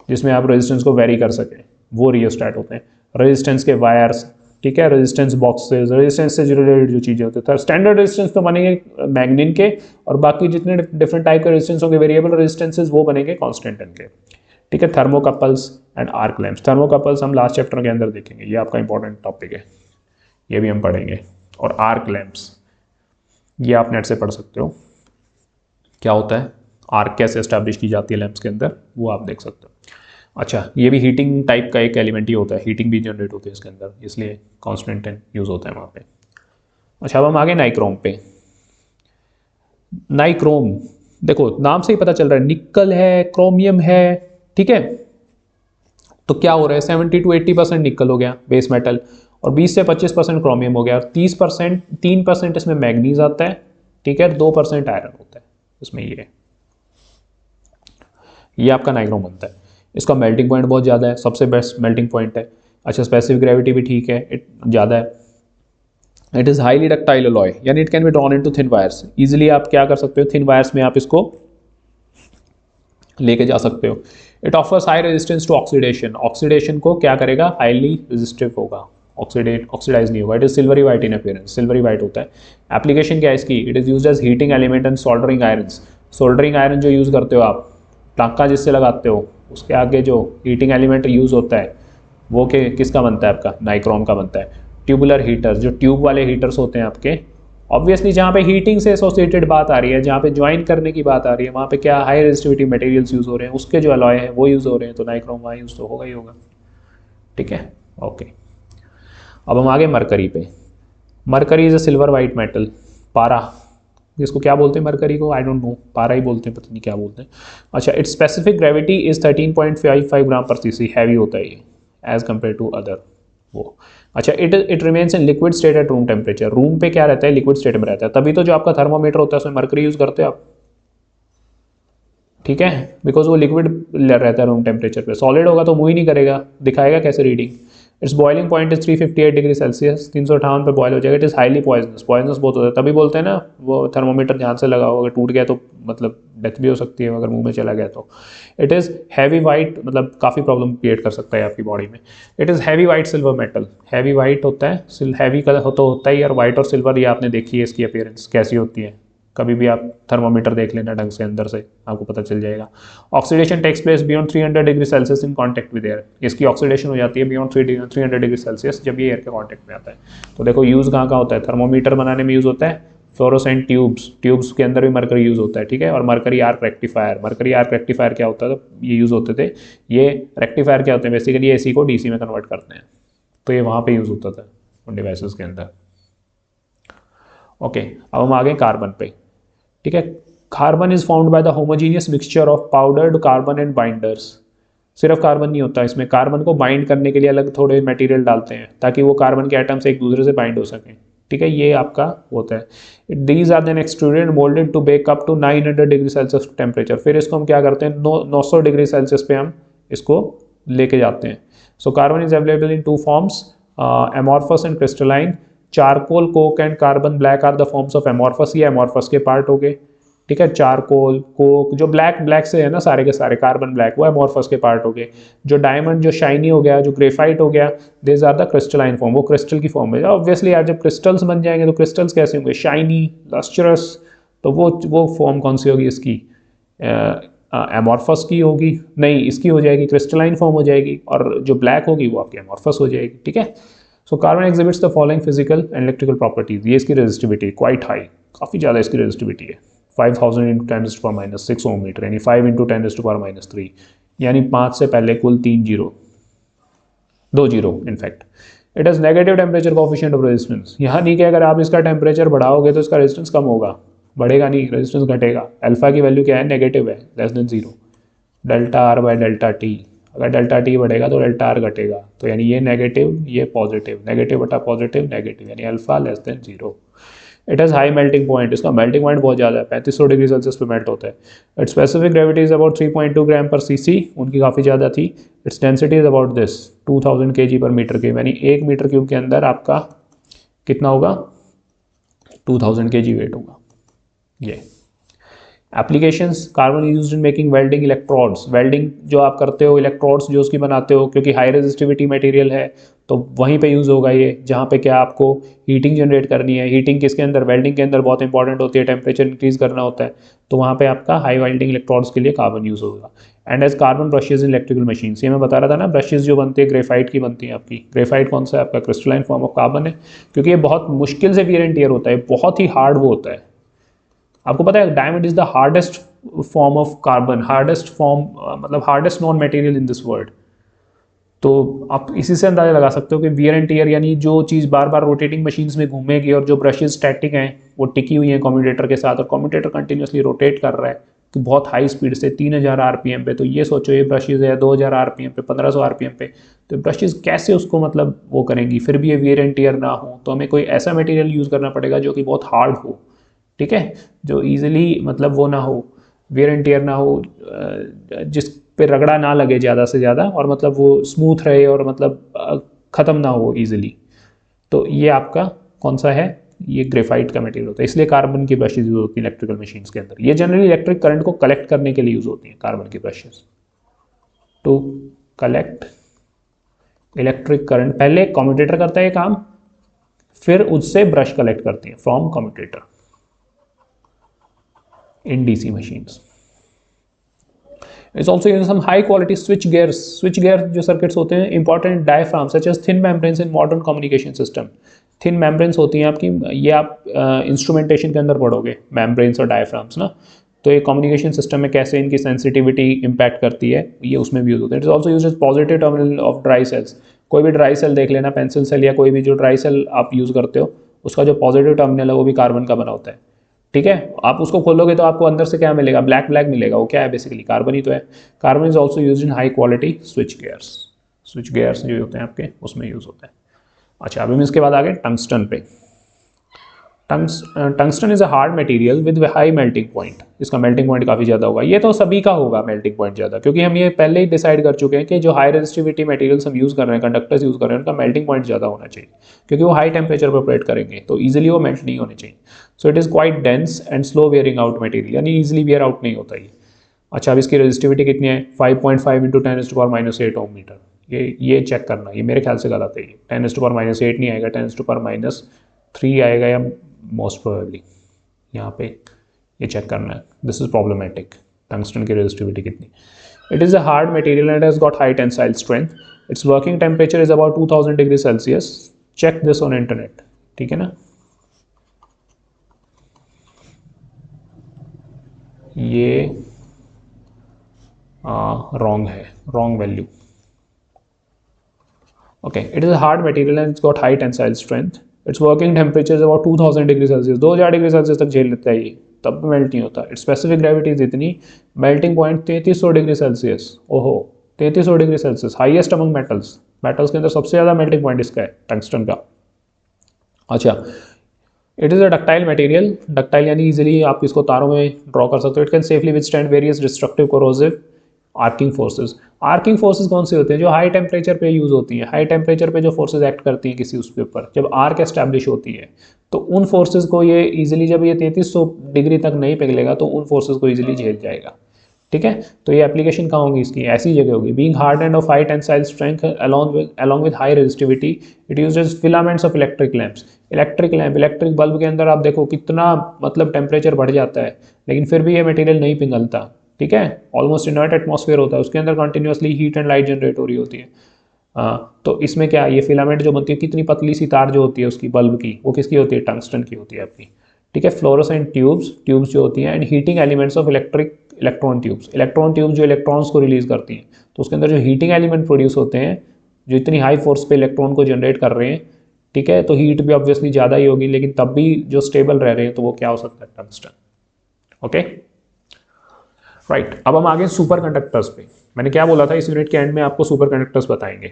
जिसमें आप रेजिस्टेंस को वेरी कर सकें, वो रियोस्टैट होते हैं। रेजिस्टेंस के वायर्स, ठीक है, रेजिस्टेंस बॉक्सेस, रेजिस्टेंस से रिलेटेड जो चीज़ें होती है, स्टैंडर्ड रेजिस्टेंस तो बनेंगे मैग्नीन के, और बाकी जितने डिफरेंट टाइप के रेजिस्टेंस होंगे वेरिएबल रेजिस्टेंसेस वो बनेंगे कांस्टेंट के। ठीक है, thermocouples and arc lamps. Thermocouples हम लास्ट चैप्टर के अंदर देखेंगे, ये आपका इंपॉर्टेंट टॉपिक है, ये भी हम पढ़ेंगे। और आर्क लैंप्स ये आप नेट से पढ़ सकते हो, क्या होता है, आर्क कैसे एस्टैब्लिश की जाती है लैंप्स के अंदर, वो आप देख सकते हो। अच्छा, ये भी हीटिंग टाइप का एक एलिमेंट ही होता है, हीटिंग भी जनरेट होती है इसके अंदर, इसलिए कांस्टेंट यूज़ होता है वहाँ पे। अच्छा, अब हम आगे नाइक्रोम पे। नाइक्रोम देखो नाम से ही पता चल रहा है, निकल है, क्रोमियम है, ठीक है। तो क्या हो रहा है, 70 to 80% निकल हो गया बेस मेटल, और 20 से 25% क्रोमियम हो गया, और 3% इसमें मैग्नीज आता है, ठीक है, 2% आयरन होता है इसमें। ये आपका नाइक्रोम बनता है। इसका मेल्टिंग पॉइंट बहुत ज़्यादा है, सबसे बेस्ट मेल्टिंग पॉइंट है। अच्छा, स्पेसिफिक ग्रेविटी भी ठीक है, ज़्यादा है। It is highly ductile alloy, यानी it can be drawn into thin wires. Easily आप क्या कर सकते हो, थिन वायर्स में आप इसको लेके जा सकते हो। It offers high resistance to oxidation, oxidation को क्या करेगा, हाईली रेजिस्टिव होगा, ऑक्सीडाइज नहीं होगा। It is silvery white in appearance, silvery white होता है। एप्लीकेशन क्या है इसकी, it is used as heating element and soldering iron. Soldering iron जो यूज़ करते हो आप, टाँका जिससे लगाते हो, उसके आगे जो हीटिंग एलिमेंट यूज़ होता है वो किसका बनता है, आपका नाइक्रोम का बनता है। ट्यूबुलर हीटर्स, जो ट्यूब वाले हीटर्स होते हैं आपके, ऑब्वियसली जहाँ पे हीटिंग से एसोसिएटेड बात आ रही है, जहाँ पे ज्वाइन करने की बात आ रही है, वहाँ पे क्या हाई रेजिस्टिविटी मटेरियल्स यूज़ हो रहे हैं, उसके जो अलॉय हैं वो यूज़ हो रहे हैं, तो नाइक्रोम वहाँ यूज़ तो होगा ही होगा। ठीक है, ओके। अब हम आगे मरकरी पे। Mercury is a silver white metal, पारा, इसको क्या बोलते हैं मरकरी को, आई डोंट नो, पारा ही बोलते हैं, पता नहीं क्या बोलते हैं। अच्छा, इट्स स्पेसिफिक ग्रेविटी इज 13.55 ग्राम पर सीसी, हैवी होता है ये एज कम्पेयर टू अदर वो। अच्छा, it remains in liquid state eight room temperature, room पे क्या रहता है, लिक्विड स्टेट में रहता है, तभी तो जो आपका थर्मोमीटर होता है उसमें मरकरी यूज़ करते हो आप, ठीक है, बिकॉज वो लिक्विड रहता है रूम टेम्परेचर पे। सॉलिड होगा तो मूव ही नहीं करेगा, दिखाएगा कैसे reading. It's boiling point is 358 degree Celsius, 358 पे बॉयल हो जाएगा। It is highly poisonous, poisonous बहुत होता है, तभी बोलते हैं ना वो थर्मोमीटर ध्यान से लगाओ, अगर टूट गया तो मतलब डेथ भी हो सकती है अगर मुंह में चला गया तो। इट इज़ हैवी वाइट, मतलब काफ़ी प्रॉब्लम क्रिएट कर सकता है आपकी बॉडी में। It is heavy white silver metal, heavy white होता है, हैवी कलर तो होता ही, और वाइट और सिल्वर ये आपने देखी है इसकी अपीयरेंस कैसी होती है, कभी भी आप थर्मोमीटर देख लेना ढंग से, अंदर से आपको पता चल जाएगा। Oxidation takes place beyond 300 degree Celsius in contact with air, इसकी ऑक्सीडेशन हो जाती है बियॉन्ड 300 डिग्री सेल्सियस जब ये एयर के कांटेक्ट में आता है। तो देखो यूज़ कहाँ का होता है, थर्मोमीटर बनाने में यूज़ होता है, फ्लोरोसेंट ट्यूब्स के अंदर भी मरकरी यूज़ होता है, ठीक है। और mercury arc rectifier, mercury arc rectifier क्या होता है, तो ये यूज़ होते थे। ये रेक्टिफायर क्या होते हैं, बेसिकली एसी को डीसी में कन्वर्ट करते हैं, तो ये वहाँ पे यूज़ होता था उन डिवाइसेस के अंदर। ओके, अब हम आ गए कार्बन पे, ठीक है। Carbon is found by the homogeneous mixture of powdered carbon and binders. सिर्फ कार्बन नहीं होता, इसमें कार्बन को बाइंड करने के लिए अलग थोड़े मटेरियल डालते हैं ताकि वो कार्बन के एटम्स एक दूसरे से बाइंड हो सकें, ठीक है, ये आपका होता है। These are then extruded moulded to bake up to 900 degree Celsius temperature. फिर इसको हम क्या करते हैं, 900 डिग्री सेल्सियस पे हम इसको लेके जाते हैं। So carbon is available in two forms, amorphous and crystalline. Charcoal, coke and carbon black are the forms of amorphous, ये एमॉर्फस के पार्ट हो गए, ठीक है। चारकोल, कोक जो ब्लैक से है ना सारे के सारे, कार्बन ब्लैक, वो एमॉर्फस के पार्ट हो गए। जो डायमंड जो शाइनी हो गया, जो ग्रेफाइट हो गया, this are the crystalline form, वो क्रिस्टल की फॉर्म है। ऑब्वियसली यार जब क्रिस्टल्स बन जाएंगे तो क्रिस्टल्स कैसे होंगे, शाइनी, लस्ट्रस, तो वो फॉर्म कौन सी होगी इसकी, एमॉर्फस की होगी, नहीं इसकी हो जाएगी क्रिस्टलाइन फॉर्म हो जाएगी, और जो ब्लैक होगी वो आपकी एमॉर्फस हो जाएगी, ठीक है। So carbon exhibits the following physical and electrical properties. ये इसकी रेजिस्टिविटी क्वाइट हाई, काफ़ी ज़्यादा इसकी रेजिस्टिविटी है, 5000 इंटू 10⁻⁻6 ओम मीटर, यानी 5 इंटू 10⁻⁻3, यानी 5 से पहले कुल 3 zero, 2 zero in fact. It is negative temperature coefficient of resistance, यहाँ नहीं कि अगर आप इसका टेम्परेचर बढ़ाओगे तो इसका रेजिस्टेंस कम होगा, बढ़ेगा नहीं, रेजिस्टेंस घटेगा। अल्फा की वैल्यू क्या है, नेगेटिव है, less than 0। Delta R by delta T, अगर डेल्टा टी बढ़ेगा तो डेल्टा आर घटेगा, तो यानी ये नेगेटिव ये पॉजिटिव, नेगेटिव बटा पॉजिटिव नेगेटिव, यानी alpha less than 0। It has high melting point, इसका मेल्टिंग पॉइंट बहुत ज़्यादा है, 3500 डिग्री सेल्सियस पे मेल्ट होता है। It's specific gravity is about 3.2 ग्राम पर सीसी, उनकी काफ़ी ज़्यादा थी। Its density is about this 2000 kg पर मीटर क्यूब, यानी 1 मीटर क्यूब के अंदर आपका कितना होगा, 2000 kg वेट होगा। ये applications, carbon used in making welding electrodes, welding जो आप करते हो, इलेक्ट्रोड्स जो उसकी बनाते हो, क्योंकि हाई रेजिस्टिविटी मटेरियल है तो वहीं पे यूज़ होगा ये, जहाँ पे क्या आपको हीटिंग जनरेट करनी है। हीटिंग किसके अंदर, वेल्डिंग के अंदर बहुत इंपॉर्टेंट होती है, टेम्परेचर इंक्रीज करना होता है, तो वहाँ पे आपका हाई वेल्डिंग इलेक्ट्रोड्स के लिए कार्बन यूज़ होगा। And as carbon brushes in electrical machines, ये मैं बता रहा था ना, ब्रशेज जो बनती है ग्रेफाइट की बनती है आपकी। ग्रेफाइट कौन सा है आपका, क्रिस्टलाइन फॉर्म ऑफ कार्बन है, क्योंकि ये बहुत मुश्किल से वियर एंड टियर होता है, बहुत ही हार्ड वो होता है। आपको पता है diamond is the hardest form of carbon, hardest form मतलब hardest known material in this world. तो आप इसी से अंदाजा लगा सकते हो कि वियर एंड टीयर यानी जो चीज़ बार बार रोटेटिंग मशीन्स में घूमेगी और जो ब्रशेज स्टैटिक हैं वो टिकी हुई हैं कम्यूटेटर के साथ, और कम्यूटेटर कंटिन्यूसली रोटेट कर रहा है तो बहुत हाई स्पीड से 3000 आरपीएम पे। तो ये सोचो ये ब्रशेज है 2000 आरपीएम पे, 1500 आरपीएम पे, तो ब्रशेज कैसे उसको मतलब वो करेंगी, फिर भी ये वियर एंड टीयर ना हो, तो हमें कोई ऐसा मटेरियल यूज़ करना पड़ेगा जो कि बहुत हार्ड हो, ठीक है, जो ईजिली मतलब वो ना हो, वियर एंड टीयर ना हो, जिस पे रगड़ा ना लगे ज़्यादा से ज़्यादा, और मतलब वो स्मूथ रहे और मतलब ख़त्म ना हो ईजिली। तो ये आपका कौन सा है, ये ग्रेफाइट का मटेरियल होता है, इसलिए कार्बन की ब्रशेज यूज होती है इलेक्ट्रिकल मशीन्स के अंदर। ये जनरली इलेक्ट्रिक करंट को कलेक्ट करने के लिए यूज होती हैं कार्बन की brushes, to collect electric current. पहले कम्यूटेटर करता है ये काम, फिर उससे ब्रश कलेक्ट करती है from commutator in DC machines. It's also using some high quality switch gears. Switch gear जो circuits होते हैं, important diaphragms such as thin membranes in modern communication system. Thin membranes होती हैं आपकी, ये आप इंस्ट्रूमेंटेशन के अंदर पढ़ोगे, membranes और diaphragms ना, तो ये कम्युनिकेशन सिस्टम में कैसे इनकी सेंसिटिविटी इम्पैक्ट करती है, ये उसमें भी यूज होता है। It is also use as positive terminal of dry cells. कोई भी ड्राई सेल देख लेना, पेंसिल सेल या कोई भी जो ड्राई सेल आप यूज़ करते हो, उसका जो पॉजिटिव टर्मिनल है वो भी कार्बन का बना होता है, ठीक है। आप उसको खोलोगे तो आपको अंदर से क्या मिलेगा, ब्लैक ब्लैक मिलेगा, वो क्या है, बेसिकली कार्बन ही तो है। Carbon is also use in high quality switch gears. Switch gears जो होते हैं आपके उसमें यूज होता है। अच्छा, अभी हम इसके बाद आगे टंगस्टन पे। Tungsten is a hard material with high melting point. इसका मेल्टिंग पॉइंट काफ़ी ज़्यादा होगा, ये तो सभी का होगा मेल्टिंग पॉइंट ज़्यादा, क्योंकि हम ये पहले ही डिसाइड कर चुके हैं कि जो हाई रेजिस्टिविटी मटेरियल्स हम यूज़ कर रहे हैं, कंडक्टर्स यूज़ कर रहे हैं, उनका मेल्टिंग पॉइंट ज़्यादा होना चाहिए, क्योंकि वो हाई टेम्परेचर पर ऑपरेट करेंगे तो ईजिली वो मेल्ट नहीं होने चाहिए। So it is quite dense and slow wearing out material, यानी ईजिली वेयर आउट नहीं होता ये। अच्छा, अब इसकी रेजिस्टिविटी कितनी है, 5.5 × 10⁻⁸ ओम मीटर। ये चेक करना, ये मेरे ख्याल से गलत है, ये 10⁻⁸ नहीं आएगा, 10⁻³ आएगा, या मोस्ट प्रोबेबली यहाँ पे ये चेक करना है। दिस इज प्रॉब्लमेटिक, टंगस्टन की रेजिस्टिविटी कितनी। It is a hard material and has got high tensile strength. Its working temperature is about 2000 degree Celsius. Check this on internet, ठीक है ना। ये रॉन्ग है, wrong value. Okay, it is a hard material and it's got high tensile strength. Its working temperature is about 2000 degree Celsius. 2000 degree Celsius तक झेल लेता है ये, तब भी मेल्ट नहीं होता। इट्स स्पेसिफिक ग्रेविटी इज इतनी, मेल्टिंग पॉइंट 3300 डिग्री सेल्सियस। ओहो, 3300 degree Celsius, highest among metals. Metals के अंदर सबसे ज़्यादा मेल्टिंग पॉइंट इसका है, टंगस्टन का। अच्छा, it is a ductile material. Ductile यानी इजीली आप इसको तारों में ड्रॉ कर सकते हो। It can safely withstand various destructive corrosive arcing forces. Arcing forces कौन से होते हैं, जो हाई टेम्परेचर पे यूज़ होती हैं। हाई टेम्परेचर पे जो फोर्सेज एक्ट करती हैं किसी उसके ऊपर, जब आर्क एस्टैब्लिश होती है, तो उन फोर्सेज को ये इजीली, जब ये 3300 डिग्री तक नहीं पिघलेगा तो उन फोर्सेज को इजीली झेल जाएगा, ठीक है। तो ये एप्लीकेशन कहाँ होगी इसकी, ऐसी जगह होगी। Being hard end of high tensile strength along with high resistivity, it uses filaments of electric lamps. Electric lamp, electric bulb के अंदर आप देखो कितना मतलब टेम्परेचर बढ़ जाता है, लेकिन फिर भी ये मटेरियल नहीं पिघलता, ठीक है। ऑलमोस्ट इनर्ट एटमॉस्फेयर होता है, उसके अंदर continuously heat and light generate हो रही होती है। तो इसमें क्या, ये फिलामेंट जो बनती है, कितनी पतली सी तार जो होती है उसकी बल्ब की, वो किसकी होती है, टंगस्टन की होती है आपकी, ठीक है। फ्लोरोसेंट ट्यूब्स जो होती हैं, and heating elements of electron tubes जो इलेक्ट्रॉन्स को रिलीज करती हैं, तो उसके अंदर जो हीटिंग एलिमेंट प्रोड्यूस होते हैं, जो इतनी हाई फोर्स पे इलेक्ट्रॉन को जनरेट कर रहे हैं, ठीक है, तो हीट भी ऑब्वियसली ज़्यादा ही होगी, लेकिन तब भी जो स्टेबल रह रहे हैं, तो वो क्या हो सकता है, टंगस्टन। Okay, right. अब हम आगे सुपर कंडक्टर्स पे। मैंने क्या बोला था, इस यूनिट के एंड में आपको सुपर कंडक्टर्स बताएंगे।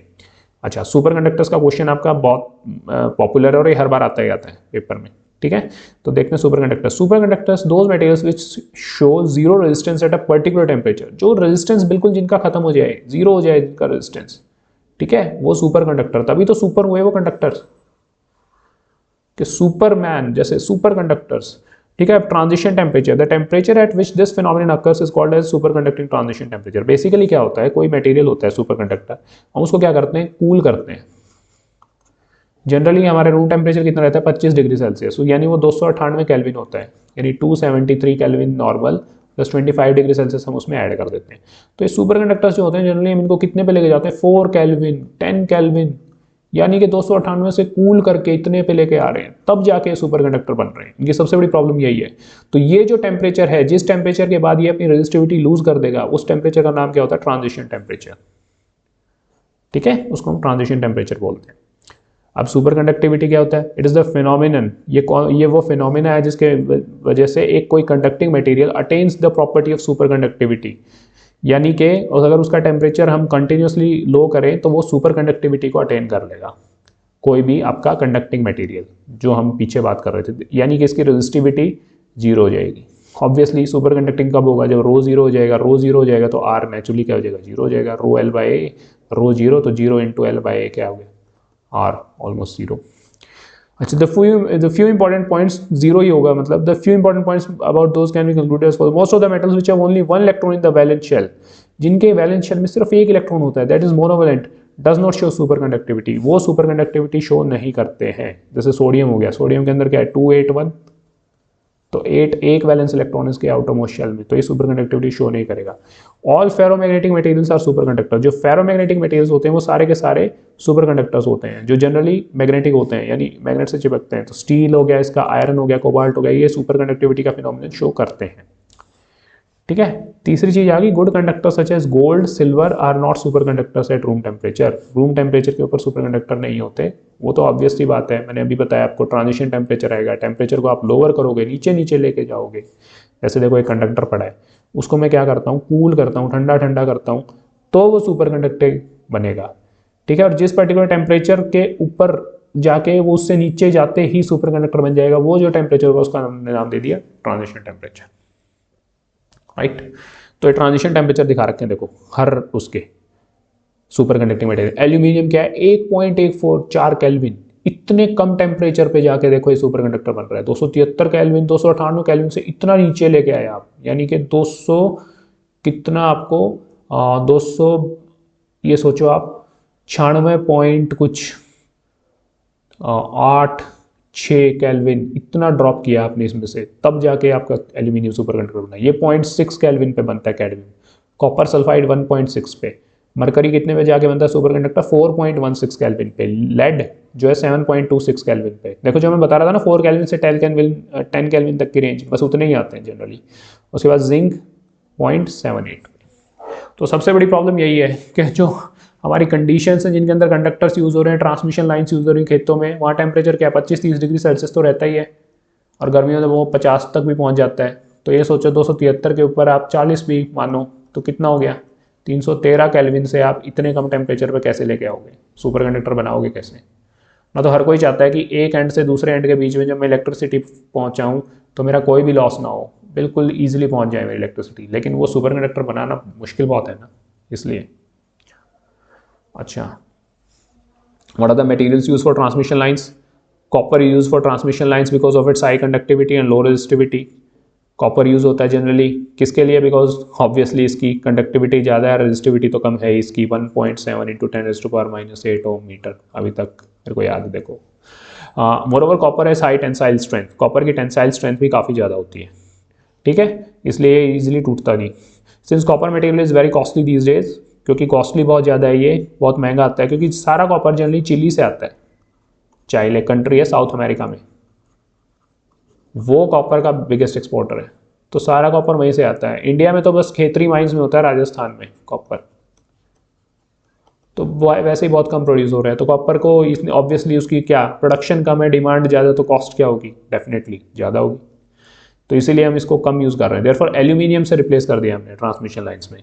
अच्छा, सुपर कंडक्टर्स का क्वेश्चन आपका बहुत पॉपुलर है और ये हर बार आता ही आता है पेपर में, ठीक है। तो देखते हैं super conductors. Super conductors those materials which show zero resistance at a particular temperature. जो रेजिस्टेंस बिल्कुल जिनका खत्म हो जाए, जीरो हो जाए जिनका रेजिस्टेंस, ठीक है, वो सुपर कंडक्टर। तभी तो सुपर हुए वो कंडक्टर्स, कि सुपरमैन जैसे सुपर कंडक्टर्स, ठीक है। अब transition temperature, the temperature at which this phenomenon occurs is called as super conducting transition temperature. Basically क्या होता है, कोई मटेरियल होता है सुपर कंडक्टर, हम उसको क्या करते हैं, कूल करते हैं। जनरली हमारे रूम टेम्परेचर कितना रहता है, 25 डिग्री सेल्सियस, यानी वो 298 केल्विन होता है, यानी 273 kelvin normal plus 25 degree Celsius हम उसमें ऐड कर देते हैं। तो ये सुपर कंडक्टर्स जो होते हैं जनरली हम इनको कितने पे लेके जाते हैं, 4 केल्विन, 10 केल्विन, यानी कि 298 से कूल करके इतने पे लेके आ रहे हैं, तब जाके सुपर कंडक्टर बन रहे हैं। इनकी सबसे बड़ी प्रॉब्लम यही है। तो ये जो टेम्परेचर है, जिस टेम्परेचर के बाद ये अपनी रेजिस्टिविटी लूज कर देगा, उस टेम्परेचर का नाम क्या होता है, ट्रांजिशन टेम्परेचर। ठीक है, उसको हम ट्रांजिशन टेम्परेचर बोलते हैं। अब सुपर कंडक्टिविटी क्या होता है, इट इज द फिनोमिनन, ये वो फिनोमिना है जिसके वजह से एक कोई conducting material attains the property of super conductivity, यानी कि अगर उसका टेम्परेचर हम कंटिन्यूसली लो करें तो वो सुपर कंडक्टिविटी को अटेन कर लेगा, कोई भी आपका कंडक्टिंग मटेरियल, जो हम पीछे बात कर रहे थे, यानी कि इसकी रेजिस्टिविटी जीरो हो जाएगी। ऑब्वियसली सुपर कंडक्टिंग कब होगा, जब रो जीरो हो जाएगा, रो जीरो हो जाएगा तो आर नेचुरली क्या हो जाएगा, जीरो हो जाएगा, rho L by A, rho zero तो zero into L by A क्या हो गया, आर ऑलमोस्ट जीरो। अच्छा, the few important points zero ही होगा, मतलब the few important points about those can be concluded as follows. Most of the metals which have only one electron in the valence shell, जिनके valence shell में सिर्फ एक electron होता है, that is monovalent, does not show super conductivity, वो super conductivity show नहीं करते हैं। जैसे सोडियम हो गया, सोडियम के अंदर क्या है 281, तो 8 एक वैलेंस इलेक्ट्रॉन इसके आउटरमोस्ट शेल में, तो ये सुपर कंडक्टिविटी शो नहीं करेगा। All ferromagnetic materials are super conductor, जो फेरोमैग्नेटिक मटेरियल्स होते हैं वो सारे के सारे सुपर कंडक्टर्स होते हैं, जो जनरली मैग्नेटिक होते हैं, यानी मैग्नेट से चिपकते हैं। तो स्टील हो गया, इसका आयरन हो गया, कोबाल्ट हो गया, ये सुपर कंडक्टिविटी का फिनोमिनन शो करते हैं। ठीक है, तीसरी चीज आ गई, good conductor such as gold silver are not super conductors at room temperature. Room temperature के ऊपर सुपर कंडक्टर नहीं होते, वो तो ऑब्वियसली बात है, मैंने अभी बताया आपको, ट्रांजिशन टेम्परेचर आएगा, टेम्परेचर को आप लोअर करोगे, नीचे नीचे लेके जाओगे। जैसे देखो एक कंडक्टर पड़ा है, उसको मैं क्या करता हूँ, कूल करता हूँ, ठंडा ठंडा करता हूँ, तो वो सुपर कंडक्टर बनेगा। ठीक है, और जिस पर्टिकुलर टेम्परेचर के ऊपर जाके वो उससे नीचे जाते ही सुपर कंडक्टर बन जाएगा, वो जो टेम्परेचर होगा उसका हमने नाम दे दिया ट्रांजिशन टेम्परेचर। राइट, तो ये ट्रांजिशन टेम्परेचर दिखा रखे हैं देखो हर उसके सुपर कंडक्टिंग मटेरियल। एल्यूमिनियम क्या है, 1.144 केल्विन, इतने कम टेम्परेचर पे जाके देखो ये सुपर कंडक्टर बन रहा है। 273 केल्विन, 298 केल्विन से इतना नीचे लेके आए आप, यानी कि 200 कितना आपको 200, ये सोचो आप 96 पॉइंट कुछ 8-6 केल्विन, इतना ड्रॉप किया आपने इसमें से, तब जाके आपका एल्यूमिनियम सुपर कंडक्टर बना। ये 0.6 केल्विन पे बनता है कैडमियम, कॉपर सल्फाइड 1.6 पे, मरकरी कितने पे जाके बनता है सुपर कंडक्टर, 4.16 केल्विन पे, लेड जो है 7.26 केल्विन पे। देखो जो मैं बता रहा था ना, 4 केल्विन से 10 केल्विन तक की रेंज, बस उतने ही आते हैं जनरली। उसके बाद जिंक 0.78। तो सबसे बड़ी प्रॉब्लम यही है कि जो हमारी कंडीशंस हैं जिनके अंदर कंडक्टर्स यूज़ हो रहे हैं, ट्रांसमिशन लाइन्स यूज़ हो रही हैं खेतों में, वहाँ टेम्परेचर क्या 25-30 डिग्री सेल्सियस तो रहता ही है, और गर्मियों में वो 50 तक भी पहुँच जाता है। तो ये सोचो 273 के ऊपर आप 40 भी मानो तो कितना हो गया, 313 केल्विन से आप इतने कम टेम्परेचर पर कैसे लेके आओगे, सुपर कंडक्टर बनाओगे कैसे। ना तो हर कोई चाहता है कि एक एंड से दूसरे एंड के बीच में जब मैं इलेक्ट्रिसिटी पहुँचाऊँ तो मेरा कोई भी लॉस ना हो, बिल्कुल ईजिली पहुँच जाए मेरी इलेक्ट्रिसिटी, लेकिन वो सुपर कंडक्टर बनाना मुश्किल बहुत है ना, इसलिए। अच्छा, what are the materials used for transmission lines? Copper is used for transmission lines because of its high conductivity and low resistivity. Copper use होता है जनरली किसके लिए, बिकॉज ऑब्वियसली इसकी कंडक्टिविटी ज़्यादा है, रेजिस्टिविटी तो कम है इसकी, 1.7 इंटू 10⁻⁻⁸ ओम मीटर, अभी तक मेरे को याद है देखो। मोरओवर कॉपर है हाई टेंसाइल स्ट्रेंथ, कॉपर की टेंसाइल स्ट्रेंथ भी काफ़ी ज़्यादा होती है। ठीक है, इसलिए ईजिली टूटता नहीं। Since copper material is very costly these days, क्योंकि कॉस्टली बहुत ज़्यादा है, ये बहुत महंगा आता है, क्योंकि सारा कॉपर जनरली चिली से आता है, चाइले एक कंट्री है साउथ अमेरिका में, वो कॉपर का बिगेस्ट एक्सपोर्टर है, तो सारा कॉपर वहीं से आता है। इंडिया में तो बस खेतरी माइंस में होता है, राजस्थान में कॉपर, तो वैसे ही बहुत कम प्रोड्यूस हो रहा है। तो कॉपर को ऑब्वियसली उसकी क्या प्रोडक्शन कम है, डिमांड ज़्यादा, तो कॉस्ट क्या होगी, डेफिनेटली ज़्यादा होगी, तो इसीलिए हम इसको कम यूज़ कर रहे हैं। देयरफॉर एल्यूमिनियम से रिप्लेस कर दिया हमने ट्रांसमिशन लाइन्स में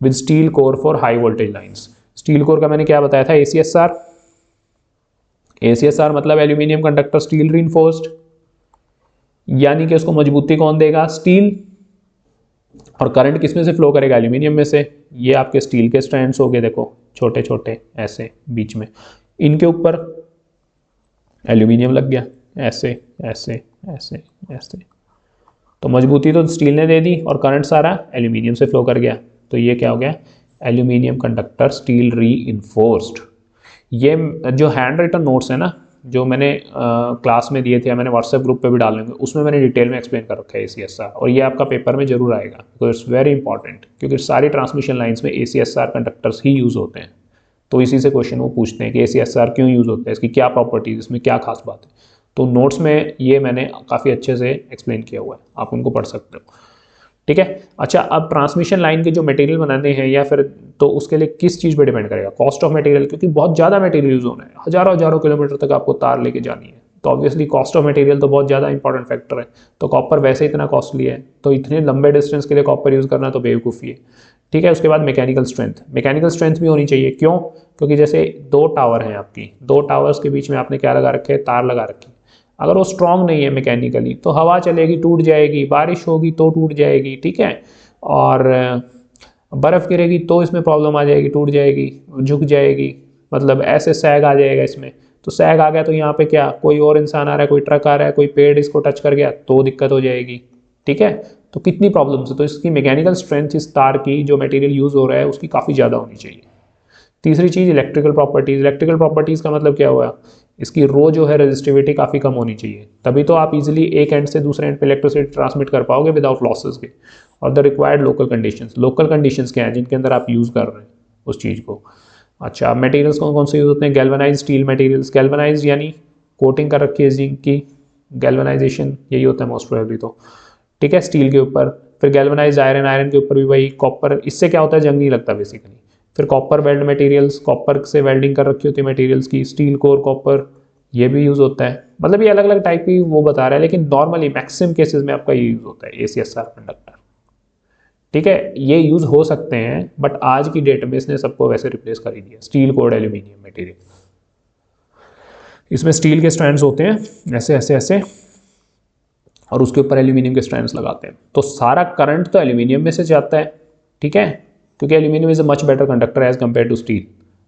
with steel core for high voltage lines. Steel core का मैंने क्या बताया था, ACSR, ACSR मतलब एल्यूमिनियम कंडक्टर स्टील रीइंफोर्स्ड, यानी कि उसको मजबूती कौन देगा, स्टील, और करंट किस में से फ्लो करेगा, एल्यूमिनियम में से। ये आपके स्टील के स्ट्रैंड्स हो गए, देखो छोटे छोटे ऐसे बीच में, इनके ऊपर एल्यूमिनियम लग गया, ऐसे ऐसे ऐसे ऐसे, तो मजबूती तो स्टील ने दे दी और करंट सारा एल्यूमिनियम से फ्लो कर गया, तो ये क्या हो गया, एल्यूमिनियम कंडक्टर स्टील री इन्फोर्स्ड। ये जो हैंड रिटन नोट्स है ना, जो मैंने क्लास में दिए थे, मैंने व्हाट्सएप ग्रुप पे भी डाल दूँगा, उसमें मैंने डिटेल में एक्सप्लेन कर रखा है ACSR, और ये आपका पेपर में जरूर आएगा बिकॉज इट्स वेरी इंपॉर्टेंट, क्योंकि सारी ट्रांसमिशन लाइन्स में ACSR कंडक्टर्स ही यूज़ होते हैं। तो इसी से क्वेश्चन वो पूछते हैं कि ACSR क्यों यूज़ होता है, इसकी क्या प्रॉपर्टीज, इसमें क्या खास बात है। तो नोट्स में ये मैंने काफ़ी अच्छे से एक्सप्लेन किया हुआ है, आप उनको पढ़ सकते हो। ठीक है। अच्छा, अब ट्रांसमिशन लाइन के जो मटेरियल बनाने हैं या फिर, तो उसके लिए किस चीज़ पे डिपेंड करेगा, कॉस्ट ऑफ मटेरियल, क्योंकि बहुत ज़्यादा मटेरियल यूज़ होना है, हज़ारों हज़ारों किलोमीटर तक आपको तार लेके जानी है, तो ऑब्वियसली कॉस्ट ऑफ मटेरियल तो बहुत ज़्यादा इंपॉर्टेंट फैक्टर है। तो कॉपर वैसे इतना कॉस्टली है, तो इतने लंबे डिस्टेंस के लिए कॉपर यूज़ करना तो बेवकूफ़ी है। ठीक है। उसके बाद मैकेनिकल स्ट्रेंथ भी होनी चाहिए। क्यों? क्योंकि जैसे 2 टावर हैं आपकी, 2 टावर्स के बीच में आपने क्या लगा रखे है, तार लगा रखी है। अगर वो स्ट्रांग नहीं है मैकेनिकली, तो हवा चलेगी टूट जाएगी, बारिश होगी तो टूट जाएगी। ठीक है। और बर्फ़ गिरेगी तो इसमें प्रॉब्लम आ जाएगी, टूट जाएगी, झुक जाएगी, मतलब ऐसे सैग आ जाएगा इसमें। तो सैग आ गया तो यहाँ पे क्या, कोई और इंसान आ रहा है, कोई ट्रक आ रहा है, कोई पेड़ इसको टच कर गया तो दिक्कत हो जाएगी। ठीक है। तो कितनी प्रॉब्लम्स है, तो इसकी मैकेनिकल स्ट्रेंथ, इस तार की जो मटेरियल यूज़ हो रहा है उसकी काफ़ी ज़्यादा होनी चाहिए। तीसरी चीज़ इलेक्ट्रिकल प्रॉपर्टीज़। इलेक्ट्रिकल प्रॉपर्टीज़ का मतलब क्या हुआ, इसकी रो जो है रेजिस्टिविटी काफ़ी कम होनी चाहिए, तभी तो आप इजीली एक एंड से दूसरे एंड पे इलेक्ट्रिसिटी ट्रांसमिट कर पाओगे विदाउट लॉसेस के। और द रिक्वायर्ड लोकल कंडीशंस क्या हैं जिनके अंदर आप यूज़ कर रहे हैं उस चीज़ को। अच्छा, मटेरियल्स कौन कौन से यूज़ होते हैं, गैल्वेनाइज्ड स्टील मटेरियल्स। गैल्वेनाइज्ड यानी कोटिंग कर रखी है जिंक की, गैल्वेनाइजेशन यही होता है मोस्ट प्रोबेबली तो। ठीक है, स्टील के ऊपर। फिर गैल्वेनाइज्ड आयरन के ऊपर भी वही कॉपर, इससे क्या होता है, जंग नहीं लगता बेसिकली। फिर कॉपर वेल्ड मटेरियल्स, कॉपर से वेल्डिंग कर रखी होती है मटेरियल्स की, स्टील कोर कॉपर, ये भी यूज़ होता है। मतलब ये अलग अलग टाइप की वो बता रहा है, लेकिन नॉर्मली मैक्सिमम केसेस में आपका ये यूज़ होता है ACSR कंडक्टर। ठीक है, ये यूज़ हो सकते हैं, बट आज की डेट में इसने सबको वैसे रिप्लेस कर ही दिया, स्टील कोड एल्यूमिनियम मटेरियल। इसमें स्टील के स्ट्रैंड्स होते हैं ऐसे ऐसे ऐसे, और उसके ऊपर एल्यूमिनियम के स्ट्रैंड्स लगाते हैं, तो सारा करंट तो एल्यूमिनियम में से जाता है। ठीक है, क्योंकि aluminium is a much better conductor as compare to steel.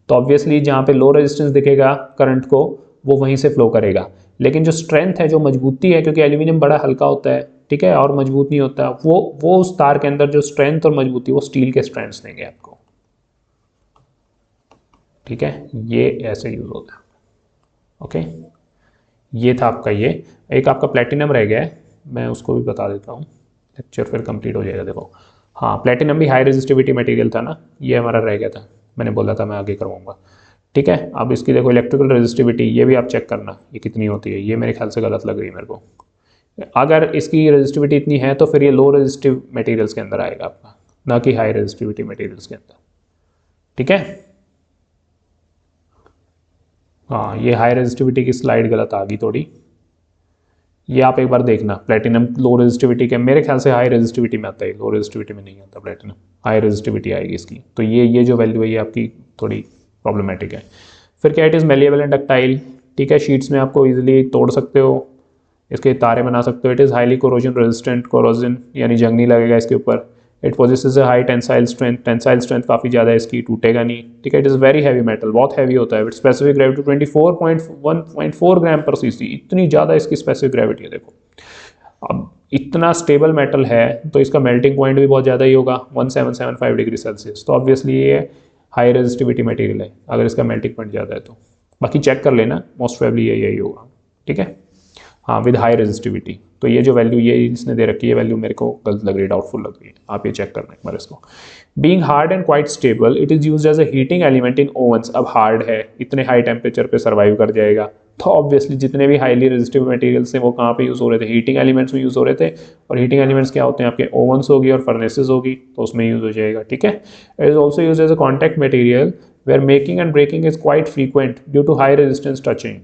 तो ऑब्वियसली जहाँ पे लो रेजिस्टेंस दिखेगा करंट को, वो वहीं से फ्लो करेगा। लेकिन जो स्ट्रेंथ है, जो मजबूती है, क्योंकि एल्यूमिनियम बड़ा हल्का होता है, ठीक है, और मजबूत नहीं होता, वो उस तार के अंदर जो स्ट्रेंथ और मजबूती, वो स्टील के स्ट्रैंड्स देंगे आपको। ठीक है, ये ऐसे यूज होता है। ओके, ये था आपका, ये एक आपका प्लेटिनम रह गया है, मैं उसको भी बता देता हूँ, लेक्चर फिर कंप्लीट हो जाएगा। देखो, हाँ, प्लेटिनम भी हाई रेजिस्टिविटी मटेरियल था ना, ये हमारा रह गया था, मैंने बोला था मैं आगे करवाऊंगा। ठीक है, अब इसकी देखो इलेक्ट्रिकल रेजिस्टिविटी, ये भी आप चेक करना ये कितनी होती है, ये मेरे ख्याल से गलत लग रही है मेरे को। अगर इसकी रेजिस्टिविटी इतनी है तो फिर ये लो रेजिस्टिव मटेरियल्स के अंदर आएगा आपका, ना कि हाई रेजिस्टिविटी मटेरियल्स के अंदर। ठीक है, हाँ, ये हाई रेजिस्टिविटी की स्लाइड गलत आ गई थोड़ी, ये आप एक बार देखना। प्लेटिनम लो रेजिस्टिविटी के, मेरे ख्याल से हाई रेजिस्टिविटी में आता है, लो रेजिस्टिविटी में नहीं आता प्लेटिनम, हाई रेजिस्टिविटी आएगी इसकी। तो ये जो वैल्यू है ये आपकी थोड़ी प्रॉब्लमेटिक है। फिर क्या, it is malleable and ductile. ठीक है, शीट्स में आपको इजीली तोड़ सकते हो, इसके तारे बना सकते हो। It is highly corrosion resistant, corrosion यानी जंग नहीं लगेगा इसके ऊपर। It possesses a high tensile strength काफ़ी ज़्यादा है इसकी, टूटेगा नहीं। ठीक है, it is very heavy metal, बहुत हैवी होता है। स्पेसिफिक ग्रेविटी 24.1.4 ग्राम पर cc, इतनी ज़्यादा इसकी स्पेसिफिक ग्रेविटी है। देखो, अब इतना स्टेबल मेटल है तो इसका मेल्टिंग पॉइंट भी बहुत ज़्यादा ही होगा, 1775 डिग्री सेल्सियस। तो ऑब्वियसली ये हाई रेजिस्टिविटी मटेरियल है अगर इसका मेल्टिंग पॉइंट ज़्यादा है तो। बाकी चेक कर लेना, मोस्ट प्रोबेबली यही होगा। ठीक है, हाँ, विद हाई रेजिस्टिविटी। तो ये जो वैल्यू ये इसने दे रखी है, वैल्यू मेरे को गलत लग रही है, डाउटफुल लग रही है, आप ये चेक करना एक बार इसको। Being hard and quite stable, it is used as a heating element in ovens. अब हार्ड है, इतने हाई टेम्परेचर पे सर्वाइव कर जाएगा, तो ऑब्वियसली जितने भी हाईली रेजिस्टिव मटेरियल्स हैं वो कहाँ पे यूज़ हो रहे थे, हीटिंग एलिमेंट्स में यूज़ हो रहे थे। और हीटिंग एलिमेंट्स क्या होते हैं, आपके ओवंस होगी और फर्नेसेस होगी, तो उसमें यूज़ हो जाएगा। ठीक है, it is also use as a contact material where making and breaking is quite frequent due to high resistance touching.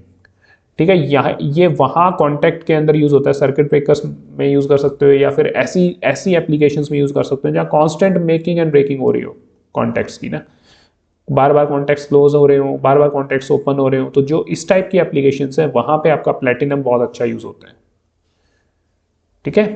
ठीक है, यहाँ ये वहाँ कॉन्टैक्ट के अंदर यूज़ होता है, सर्किट ब्रेकर्स में यूज़ कर सकते हो, या फिर ऐसी एप्लीकेशंस में यूज़ कर सकते हो जहाँ कांस्टेंट मेकिंग एंड ब्रेकिंग हो रही हो कॉन्टैक्ट्स की ना, बार बार कॉन्टैक्ट्स क्लोज हो रहे हो, बार बार कॉन्टैक्ट्स ओपन हो रहे हो। तो जो इस टाइप की एप्लीकेशंस है वहाँ पे आपका प्लेटिनम बहुत अच्छा यूज़ होता है। ठीक है,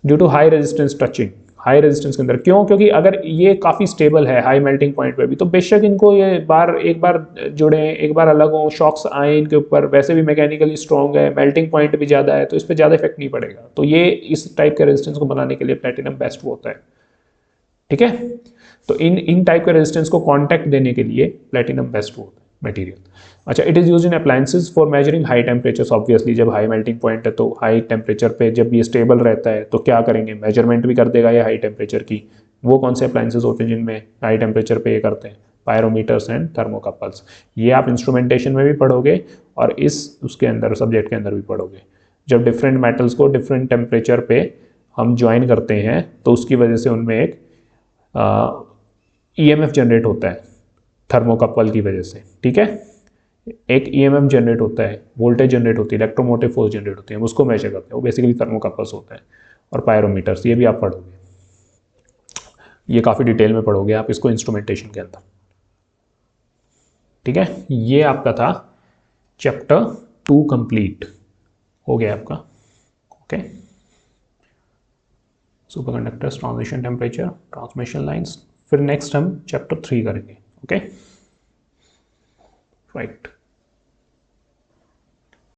due to high resistance touching, high resistance के अंदर। क्यों? क्योंकि अगर ये काफ़ी स्टेबल है हाई मेल्टिंग पॉइंट पे भी, तो बेशक इनको ये एक बार जुड़े, एक बार अलग हों, शॉक्स आए इनके ऊपर, वैसे भी मैकेनिकली स्ट्रॉन्ग है, मेल्टिंग पॉइंट भी ज़्यादा है, तो इस पर ज़्यादा इफेक्ट नहीं पड़ेगा। तो ये इस टाइप के रेजिस्टेंस को बनाने के लिए प्लेटिनम बेस्ट होता है। ठीक है, तो इन टाइप के रेजिस्टेंस को कॉन्टैक्ट देने के लिए प्लेटिनम बेस्ट होता है मटेरियल। अच्छा, it is use in appliances for measuring high temperatures. Obviously जब हाई मेल्टिंग पॉइंट है तो हाई टेम्परेचर पे जब ये स्टेबल रहता है तो क्या करेंगे, मेजरमेंट भी कर देगा ये हाई टेम्परेचर की। वो कौन से अप्लायंसेज होते हैं जिनमें हाई टेम्परेचर पे ये करते हैं? Pyrometers and thermocouples. ये आप इंस्ट्रूमेंटेशन में भी पढ़ोगे और उसके अंदर सब्जेक्ट के अंदर भी पढ़ोगे। जब डिफरेंट मेटल्स को डिफरेंट टेम्परेचर पे हम ज्वाइन करते हैं तो उसकी वजह से उनमें एक ईएमएफ जनरेट होता है थर्मोकपल की वजह से। ठीक है, एक ईएमएफ जनरेट होता है, वोल्टेज जनरेट होती है, इलेक्ट्रोमोटिव फोर्स जनरेट होती है, हम उसको मेजर करते हैं, वो बेसिकली थर्मोकपल्स होता है। और पायरोमीटर्स, ये भी आप पढ़ोगे, ये काफ़ी डिटेल में पढ़ोगे आप इसको इंस्ट्रूमेंटेशन के अंदर। ठीक है, ये आपका था चैप्टर 2 कंप्लीट हो गया आपका। Okay, superconductors, transition temperature, transmission lines. फिर नेक्स्ट हम चैप्टर 3 करेंगे। Okay, right.